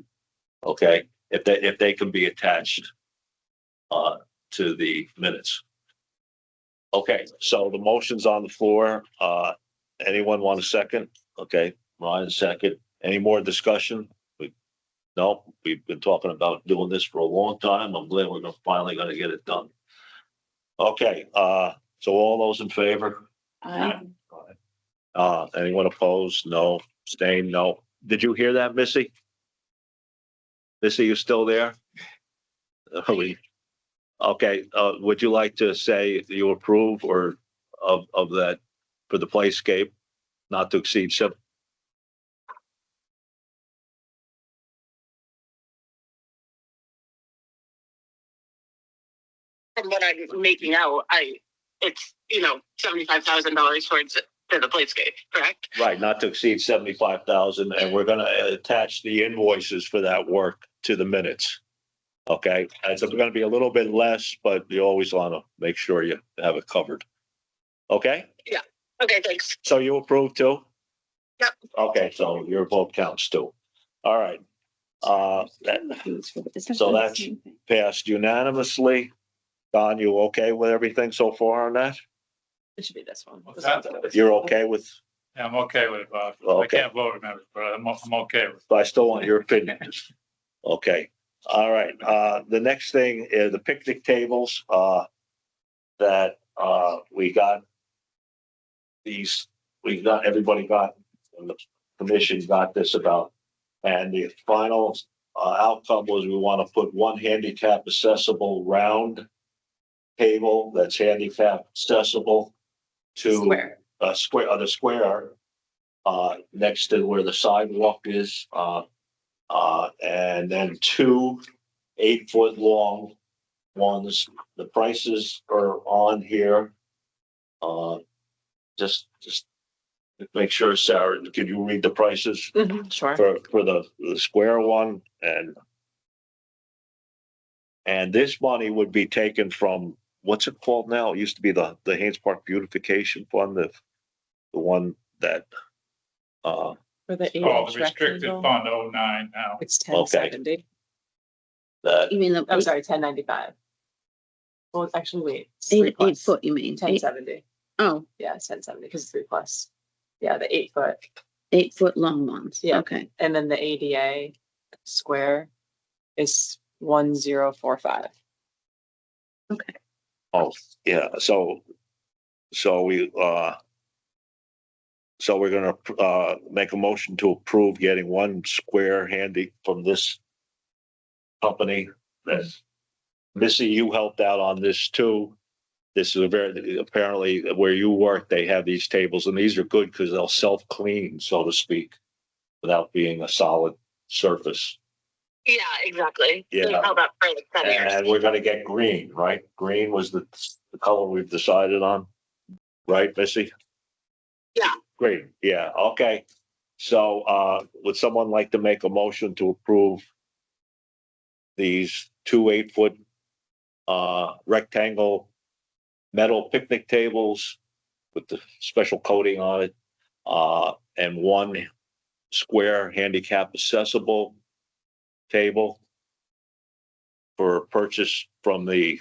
Okay, if they can be attached to the minutes. Okay, so the motion's on the floor. Anyone want a second? Okay, Ryan, second. Any more discussion? No, we've been talking about doing this for a long time. I'm glad we're finally gonna get it done. Okay, so all those in favor? I, Anyone opposed? No. Abstained? No. Did you hear that, Missy? Missy, you still there? Okay, would you like to say you approve or of that for the playscape not to exceed seven? From what I'm making out, it's $75,000 towards to the playscape, correct? Right, not to exceed 75,000, and we're gonna attach the invoices for that work to the minutes. Okay, and so it's gonna be a little bit less, but you always wanna make sure you have it covered. Okay, Okay, thanks. so you approve too? Yep. Okay, so your vote counts too. All right. So that's passed unanimously. Don, you okay with everything so far on that? It should be this one. What's that? You're okay with, Yeah, I'm okay with it, Bob. I Okay. can't vote, remember, but I'm okay with it. I still want your opinion. Okay, all right. The next thing is the picnic tables, that, we got. Everybody got, and the commission got this about. And the final, outcome was we want to put one handicap accessible round table that's handicap accessible to Square. the square, next to where the sidewalk is, and then 2 8-foot long ones. The prices are on here. Just make sure, Sarah, can you read the prices Sure. for the square one? And this money would be taken from, what's it called now? It used to be the Haynes Park Beautification Fund, the one that, For the Oh, the restricted fund 09 now. It's 1070. that, You mean the I'm sorry, 1095. Well, it's actually, wait. it's 3 eight plus. foot, you mean? 1070. Oh, Yeah, it's 1070 because it's 3 plus. Yeah, the 8 foot. 8-foot long ones. Yeah. Okay. And then the ADA square is 1045. oh, yeah, so we, so we're gonna, make a motion to approve getting one square handy from this company. That's, Missy, you helped out on this too. This is apparently where you work, they have these tables, and these are good because they'll self-clean, so to speak, without being a solid surface. Yeah, exactly. Yeah. We've held up for like 10 years. And we're gonna get green, right? Green was the color we've decided on, right, Missy? Yeah. Great, yeah, okay. So, would someone like to make a motion to approve these 2 8-foot, rectangle metal picnic tables with the special coating on it, and one square handicap accessible table for purchase from the,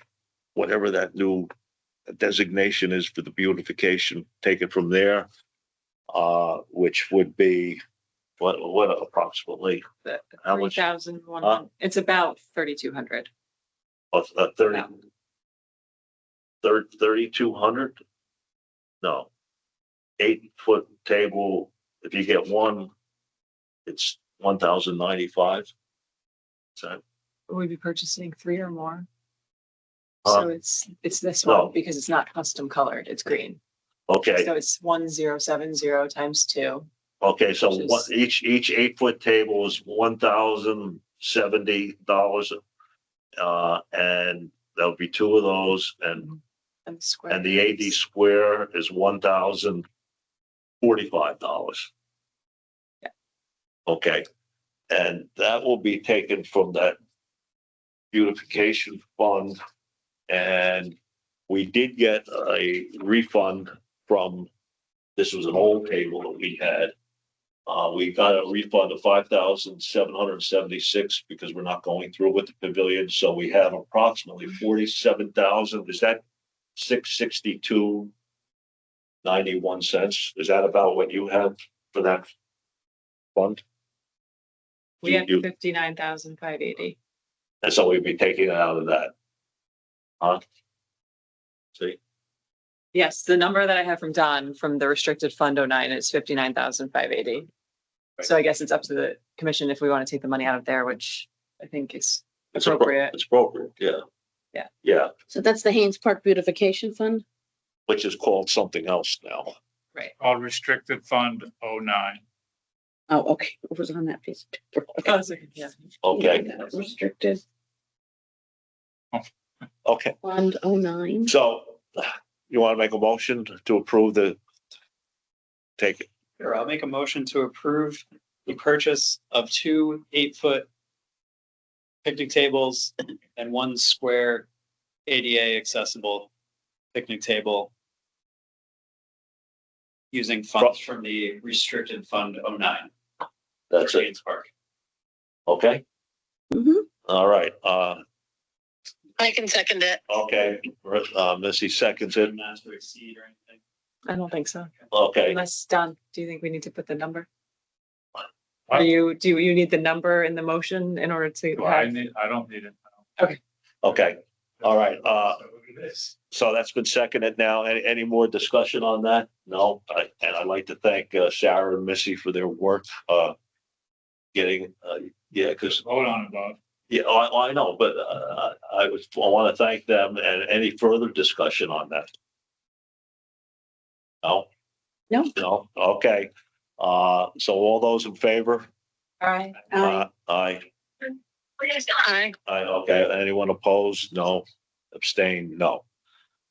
whatever that new designation is for the beautification, take it from there, which would be what approximately, The How much? 3,100. It's about 3,200. 3,200? No. 8-foot table, if you get one, it's 1,095. So, We'd be purchasing 3 or more. Huh? So it's this No. one because it's not custom colored. It's green. okay, So it's 1070 times 2. okay, so Which is- what, each 8-foot table is $1,070. And there'll be 2 of those, And the square. and the AD is- square is $1,045. Yeah. Okay, and that will be taken from that beautification fund. And we did get a refund from, this was an old table that we had. We got a refund of 5,776 because we're not going through with the pavilion, so we have approximately 47,000. Is that 662.91 cents? Is that about what you have for that fund? We have you- 59,580. And so we'd be taking it out of that. Huh? See, Yes, the number that I have from Don from the restricted fund 09 is 59,580. So I guess it's up to the commission if we want to take the money out of there, which I think is appropriate. It's appropriate, yeah. Yeah. Yeah, So that's the Haynes Park Beautification Fund? which is called something else now. All restricted fund 09. Oh, okay. It was on that piece of paper. Oh, so, yeah. Okay, Yeah, restricted okay. fund 09. So you want to make a motion to approve the take it. Sure, I'll make a motion to approve the purchase of 2 8-foot picnic tables and 1 square ADA accessible picnic table using funds from the restricted fund 09. That's for it. Gaines Park. Okay, Mhm. all right, I can second it. okay, Missy seconds it. Not to exceed or anything. I don't think so. Okay, Unless, Don, do you think we need to put the number? What? Do you need the number in the motion in order to Well, I have? don't need it. okay, all right, So it is. so that's been seconded now. Any more discussion on that? No, and I'd like to thank Sarah and Missy for their work, getting, yeah, because, Hold on about. yeah, I know, but I want to thank them. And any further discussion on that? No? No. No, okay, so all those in favor? Aye. Aye, Hi. okay, anyone opposed? No, abstain? No.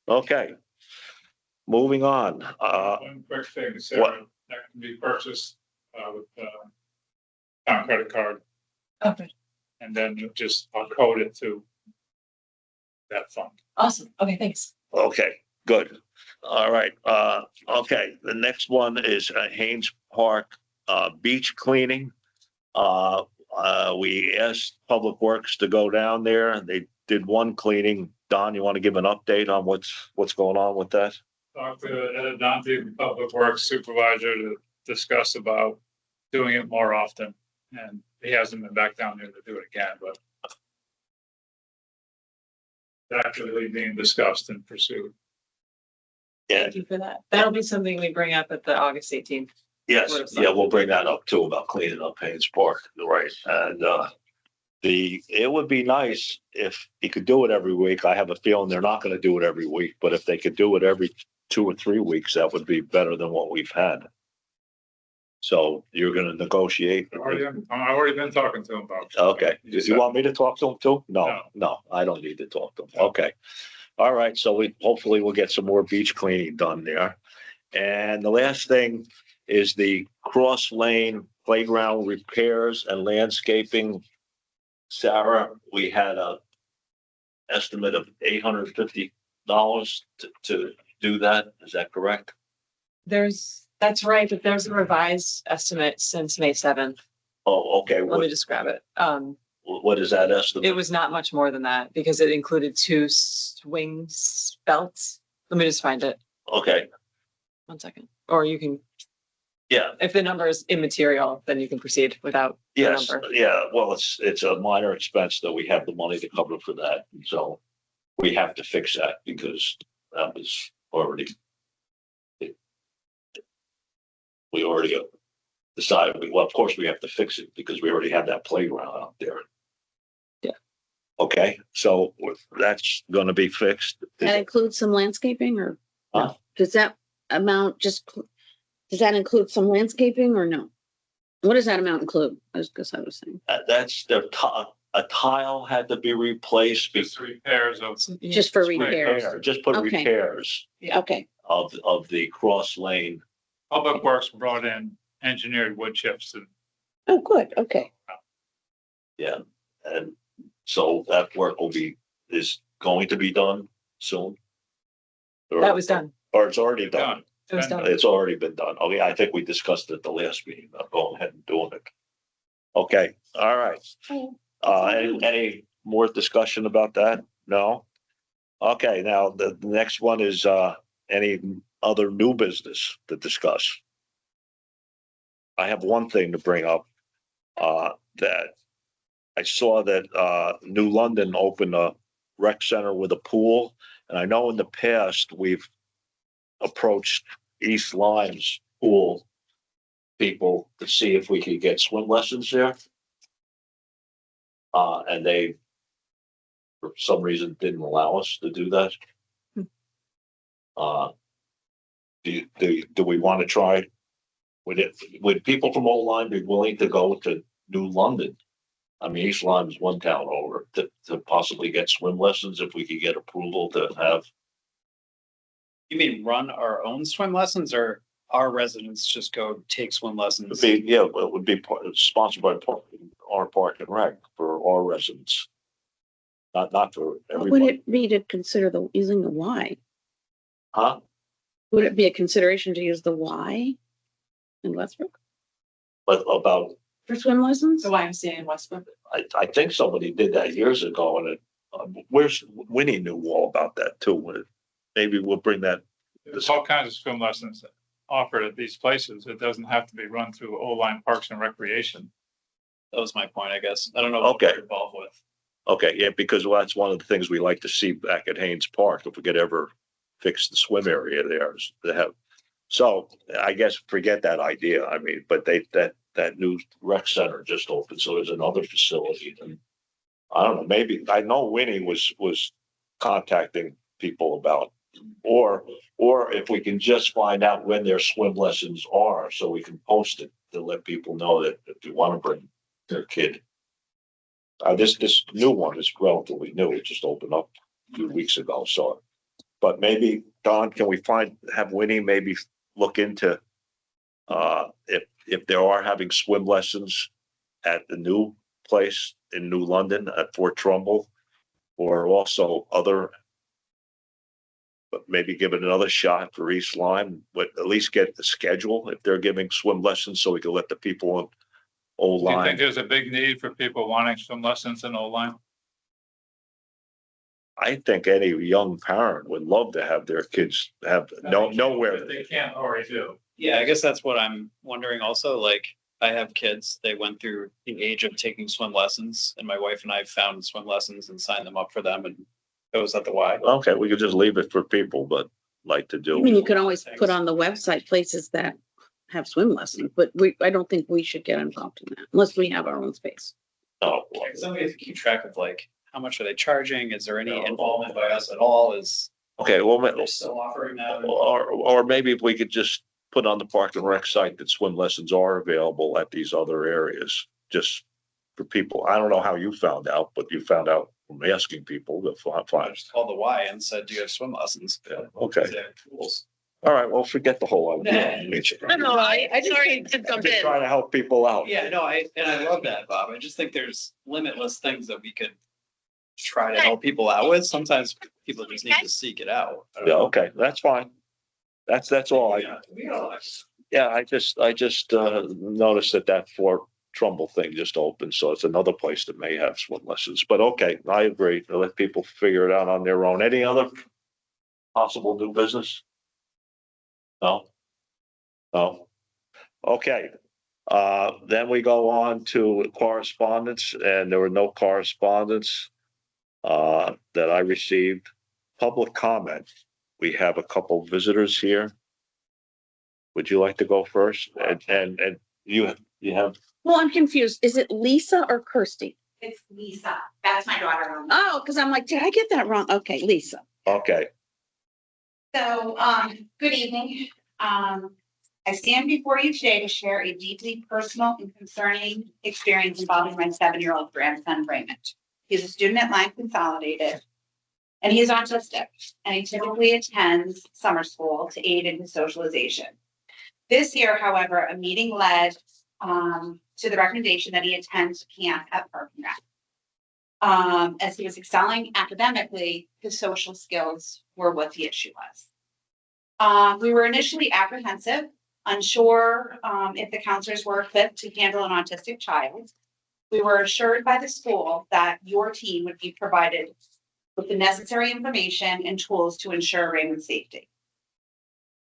Okay. Moving on, One quick thing, Sarah, that can be purchased with town credit card, Okay, and then you just I'll code it to that fund. awesome. Okay, thanks. okay, good. All right, okay, the next one is Haynes Park, beach cleaning. We asked Public Works to go down there and they did one cleaning. Don, you want to give an update on what's going on with that? Talked to Ed Dante, Public Works Supervisor, to discuss about doing it more often. And he hasn't been back down there to do it again, but it's actively being discussed and pursued. Yeah, Thank you for that. That'll be something we bring up at the August 18th. yes, yeah, we'll bring that up too, about cleaning up Haynes Park, right? And, it would be nice if he could do it every week. I have a feeling they're not gonna do it every week, but if they could do it every 2 or 3 weeks, that would be better than what we've had. So you're gonna negotiate? I've already been talking to him about it. Okay, you want me to talk to him too? No, No. no, I don't need to talk to him. Okay. All right, so hopefully we'll get some more beach cleaning done there. And the last thing is the cross lane playground repairs and landscaping. Sarah, we had a estimate of $850 to do that. Is that correct? That's right, but there's a revised estimate since May 7th. Oh, okay. Let me just grab it. What is that estimate? It was not much more than that because it included 2 swing belts. Let me just find it. Okay, 1 second. Or you can, yeah, if the number is immaterial, then you can proceed without the yes, number. yeah. Well, it's a minor expense that we have the money to cover for that. So we have to fix that because that was already. We already decided, well, of course we have to fix it because we already have that playground out there. Yeah. Okay, so that's gonna be fixed. That includes some landscaping or? no? Huh? Does that amount does that include some landscaping or no? What does that amount include? I was saying. That's a tile had to be replaced. Just repairs of. Just for Spring. repairs. Just put Okay. repairs Okay, of the cross lane. Public Works brought in engineered wood chips and oh, good, okay. Yeah, and so that work is going to be done soon. That was done. Or it's already done. done. It was done. It's already been done. Okay, I think we discussed it at the last meeting, about going ahead and doing it. Okay, all right. Any more discussion about that? No? Okay, now the next one is, any other new business to discuss? I have one thing to bring up, that I saw that, New London opened a rec center with a pool. And I know in the past, we've approached East Lyme's pool people to see if we could get swim lessons there. And they, for some reason, didn't allow us to do that. Do we want to try? Would people from Old Lyme be willing to go to New London? I mean, East Lyme is one town over to possibly get swim lessons if we could get approval to have. You mean run our own swim lessons or our residents just go take swim It'd lessons. be, yeah, it would be sponsored by our Park and Rec for our residents. Not for What would everybody, it be to consider using the Y? huh? Would it be a consideration to use the Y in Westbrook But about, for swim lessons? So YMCA in Westbrook. I think somebody did that years ago and where's, Winnie knew all about that too. Maybe we'll bring that, There's all kinds of swim lessons offered at these places. It doesn't have to be run through Old-Line Parks and Recreation. That was my point, I guess. I don't know what Okay. we're involved with. okay, yeah, because that's one of the things we like to see back at Haynes Park, if we could ever fix the swim area there, is to have. So I guess forget that idea. I mean, but that new rec center just opened, so there's another facility. And I don't know, maybe, I know Winnie was contacting people about, or if we can just find out when their swim lessons are, so we can post it to let people know that if you want to bring their kid. This new one is relatively new. It just opened up a few weeks ago, so. But maybe, Don, can we have Winnie maybe look into if they are having swim lessons at the new place in New London at Fort Trumbull, or also other, but maybe give it another shot for East Lyme, but at least get the schedule if they're giving swim lessons, so we can let the people on Old Do you think Lyme. there's a big need for people wanting swim lessons in Old-Line? I think any young parent would love to have their kids have nowhere. They can't already do. Yeah, I guess that's what I'm wondering also. Like, I have kids, they went through the age of taking swim lessons, and my wife and I found swim lessons and signed them up for them, and it was at the Y. Okay, we could just leave it for people, but like to I mean, do. you could always put on the website places that have swim lessons, but I don't think we should get involved in that unless we have our own space. Oh, Somebody has to keep track of like, how much are they charging? Is there any involvement by us at all? Is okay, well, they're still offering that? or maybe if we could just put on the Park and Rec site that swim lessons are available at these other areas, just for people. I don't know how you found out, but you found out from asking people. I Fine. just called the Y and said, do you have swim lessons? Yeah, okay. They have tools. All right, well, forget the whole idea. No, I sorry to jump Just in. trying to help people out. Yeah, no, I love that, Bob. I just think there's limitless things that we could try to help people out with. Sometimes people just need to seek it out. I don't Yeah, know. okay, that's fine. That's all. Yeah, we all like- Yeah, I just noticed that Fort Trumbull thing just opened, so it's another place that may have swim lessons, but okay, I agree. I'll let people figure it out on their own. Any other possible new business? No? No? Okay. Then we go on to correspondence, and there were no correspondence that I received. Public comment. We have a couple visitors here. Would you like to go first? And you have, Well, I'm confused. Is it Lisa or Kirsty? It's Lisa. That's my daughter. Oh, because I'm like, did I get that wrong? Okay, Lisa. okay, So, good evening. I stand before you today to share a deeply personal and concerning experience involving my 7-year-old grandson, Raymond. He's a student at Lyme Consolidated, and he is autistic, and he typically attends summer school to aid in his socialization. This year, however, a meeting led to the recommendation that he attend camp at Park and Rec. As he was excelling academically, his social skills were what the issue was. We were initially apprehensive, unsure if the counselors were equipped to handle an autistic child. We were assured by the school that your team would be provided with the necessary information and tools to ensure Raymond's safety.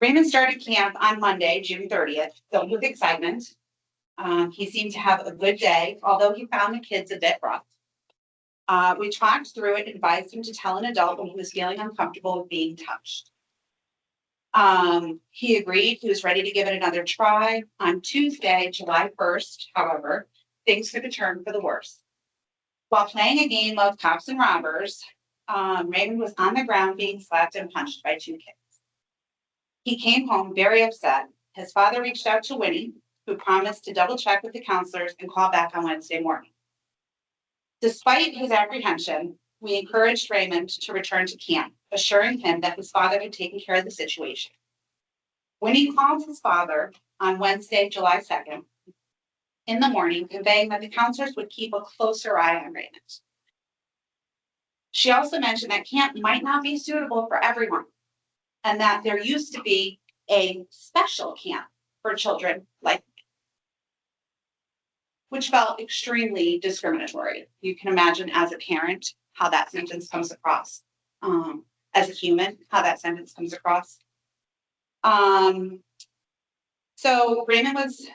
Raymond started camp on Monday, June 30th, filled with excitement. He seemed to have a good day, although he found the kids a bit rough. We talked through it and advised him to tell an adult when he was feeling uncomfortable with being touched. He agreed. He was ready to give it another try. On Tuesday, July 1st, however, things took a turn for the worse. While playing a game of cops and robbers, Raymond was on the ground being slapped and punched by 2 kids. He came home very upset. His father reached out to Winnie, who promised to double check with the counselors and call back on Wednesday morning. Despite his apprehension, we encouraged Raymond to return to camp, assuring him that his father had taken care of the situation. When he called his father on Wednesday, July 2nd, in the morning, conveying that the counselors would keep a closer eye on Raymond. She also mentioned that camp might not be suitable for everyone, and that there used to be a special camp for children like, which felt extremely discriminatory. You can imagine as a parent how that sentence comes across. As a human, how that sentence comes across. So Raymond was,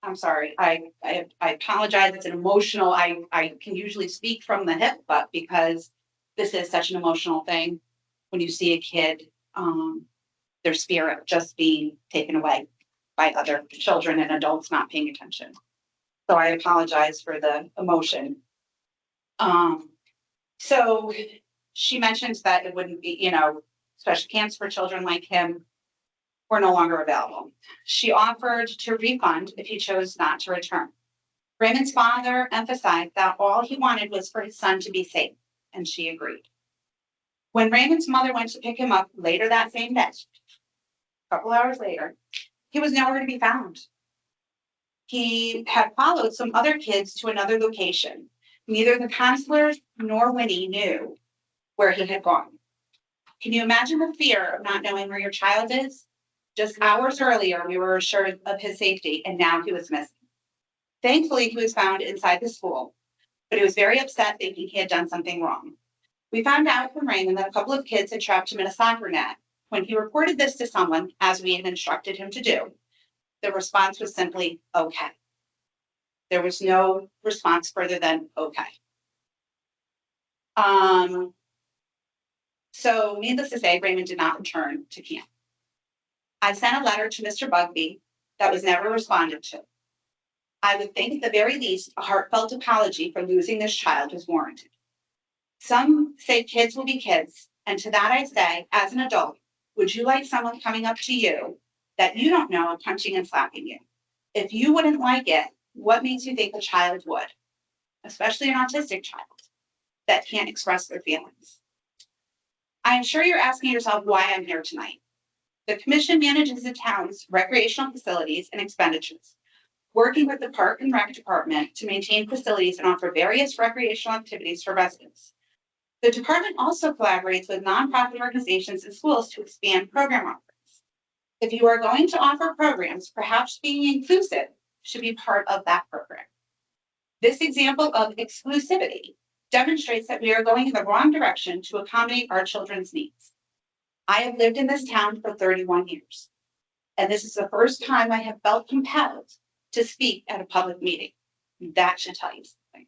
I'm sorry, I apologize. It's an emotional, I can usually speak from the hip, but because this is such an emotional thing, when you see a kid, their spirit just being taken away by other children and adults not paying attention. So I apologize for the emotion. So she mentioned that it wouldn't be, you know, special camps for children like him were no longer available. She offered to refund if he chose not to return. Raymond's father emphasized that all he wanted was for his son to be safe, and she agreed. When Raymond's mother went to pick him up later that same day, a couple hours later, he was nowhere to be found. He had followed some other kids to another location. Neither the counselors nor Winnie knew where he had gone. Can you imagine the fear of not knowing where your child is? Just hours earlier, we were assured of his safety, and now he was missing. Thankfully, he was found inside the school, but he was very upset thinking he had done something wrong. We found out from Raymond that a couple of kids had trapped him in a soccer net. When he reported this to someone, as we had instructed him to do, the response was simply, okay. There was no response further than okay. So needless to say, Raymond did not return to camp. I sent a letter to Mr. Bugby that was never responded to. I would think at the very least, a heartfelt apology for losing this child was warranted. Some say kids will be kids, and to that I say, as an adult, would you like someone coming up to you that you don't know and punching and slapping you? If you wouldn't like it, what makes you think the child would? Especially an autistic child that can't express their feelings. I'm sure you're asking yourself why I'm here tonight. The commission manages the town's recreational facilities and expenditures, working with the Park and Rec Department to maintain facilities and offer various recreational activities for residents. The department also collaborates with nonprofit organizations and schools to expand program offerings. If you are going to offer programs, perhaps being inclusive should be part of that program. This example of exclusivity demonstrates that we are going in the wrong direction to accommodate our children's needs. I have lived in this town for 31 years, and this is the first time I have felt compelled to speak at a public meeting. That should tell you something.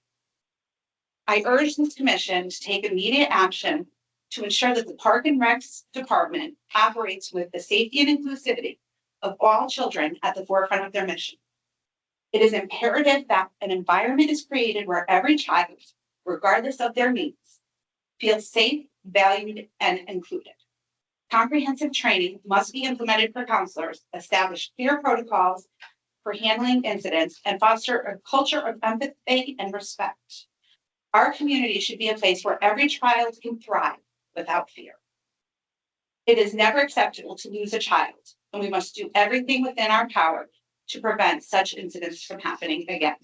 I urge this commission to take immediate action to ensure that the Park and Rec Department operates with the safety and inclusivity of all children at the forefront of their mission. It is imperative that an environment is created where every child, regardless of their needs, feels safe, valued, and included. Comprehensive training must be implemented for counselors, establish clear protocols for handling incidents, and foster a culture of empathy and respect. Our community should be a place where every child can thrive without fear. It is never acceptable to lose a child, and we must do everything within our power to prevent such incidents from happening again.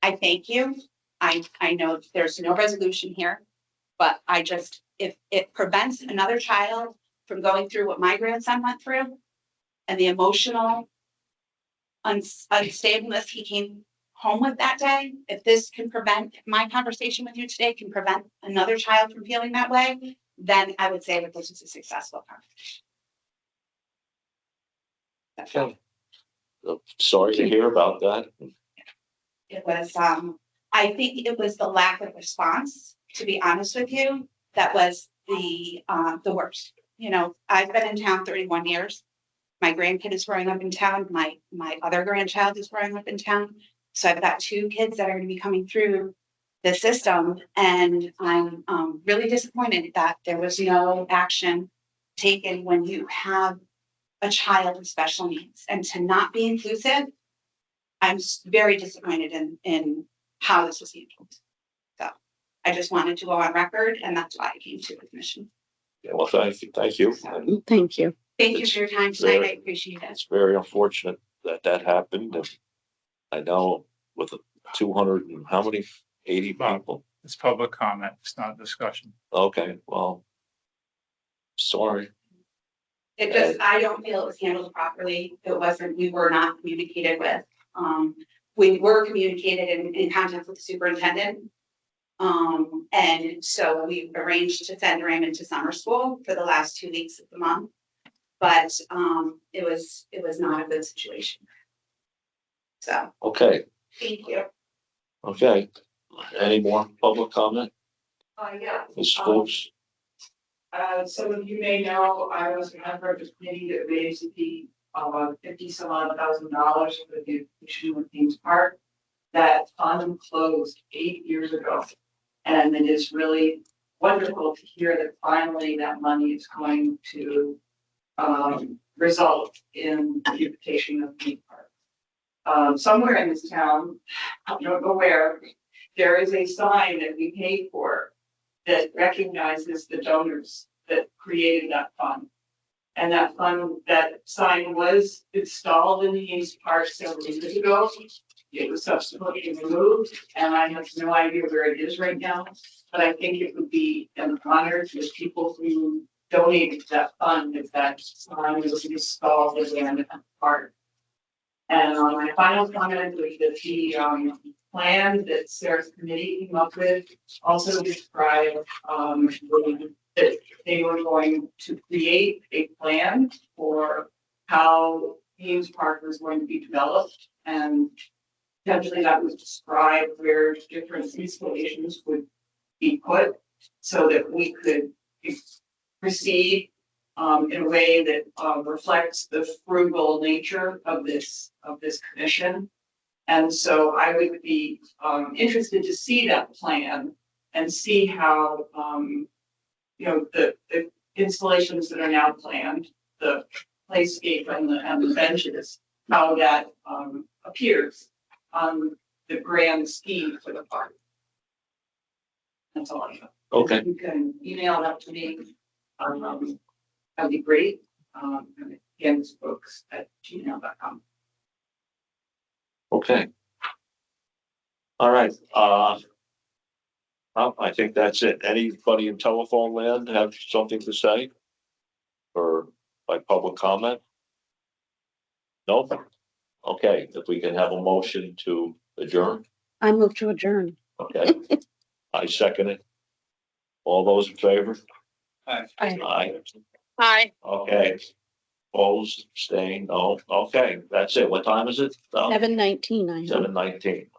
I thank you. I know there's no resolution here, but if it prevents another child from going through what my grandson went through and the emotional unstableness he came home with that day, if this can prevent, if my conversation with you today can prevent another child from feeling that way, then I would say that this is a successful conversation. That's all. Sorry to hear about that. It was, I think it was the lack of response, to be honest with you, that was the worst. You know, I've been in town 31 years. My grandkid is growing up in town. My other grandchild is growing up in town. So I've got two kids that are going to be coming through the system, and I'm really disappointed that there was no action taken when you have a child with special needs, and to not be inclusive. I'm very disappointed in how this was handled. So I just wanted to go on record, and that's why I came to the commission. Yeah, well, thank you. Thank you. Thank you for your time tonight. I appreciate it. It's very unfortunate that that happened. And I know with 200 and how many, 80 people? It's public comment. It's not discussion. Okay, well, sorry. It just, I don't feel it was handled properly. It wasn't, we were not communicated with. We were communicated in contact with the superintendent. And so we arranged to send Raymond to summer school for the last 2 weeks of the month. But, it was not a good situation. So, Okay, thank you. okay. Any more public comment? Yeah. Ms. Fuchs? Some of you may know, I was a member of the committee that raised the, $50-some odd thousand for the addition of Kings Park. That fund closed 8 years ago. And it is really wonderful to hear that finally that money is going to, result in the beautification of Kings Park. Somewhere in this town, I don't know where, there is a sign that we paid for that recognizes the donors that created that fund. And that fund, that sign was installed in the Kings Park several years ago. It was subsequently removed, and I have no idea where it is right now. But I think it would be an honor to the people who donated to that fund if that sign was installed again at the park. And my final comment was that the plan that Sarah's committee came up with also described that they were going to create a plan for how Kings Park was going to be developed, and potentially that was described where different installations would be put so that we could proceed in a way that reflects the frugal nature of this commission. And so I would be interested to see that plan and see how the installations that are now planned, the playscape and the benches, how that appears on the grand scheme for the park. That's all I have. Okay, You can email that to me. That'd be great. Gambusbooks@gmail.com. okay. All right, I think that's it. Anybody in telephone land have something to say? Or by public comment? Nope. Okay, if we can have a motion to adjourn, I move to adjourn. okay. I second it. All those in favor? Aye. Aye. Hi. Okay. Opposed, staying, no, okay, that's it. What time is it? 7:19, I hope. 7:19.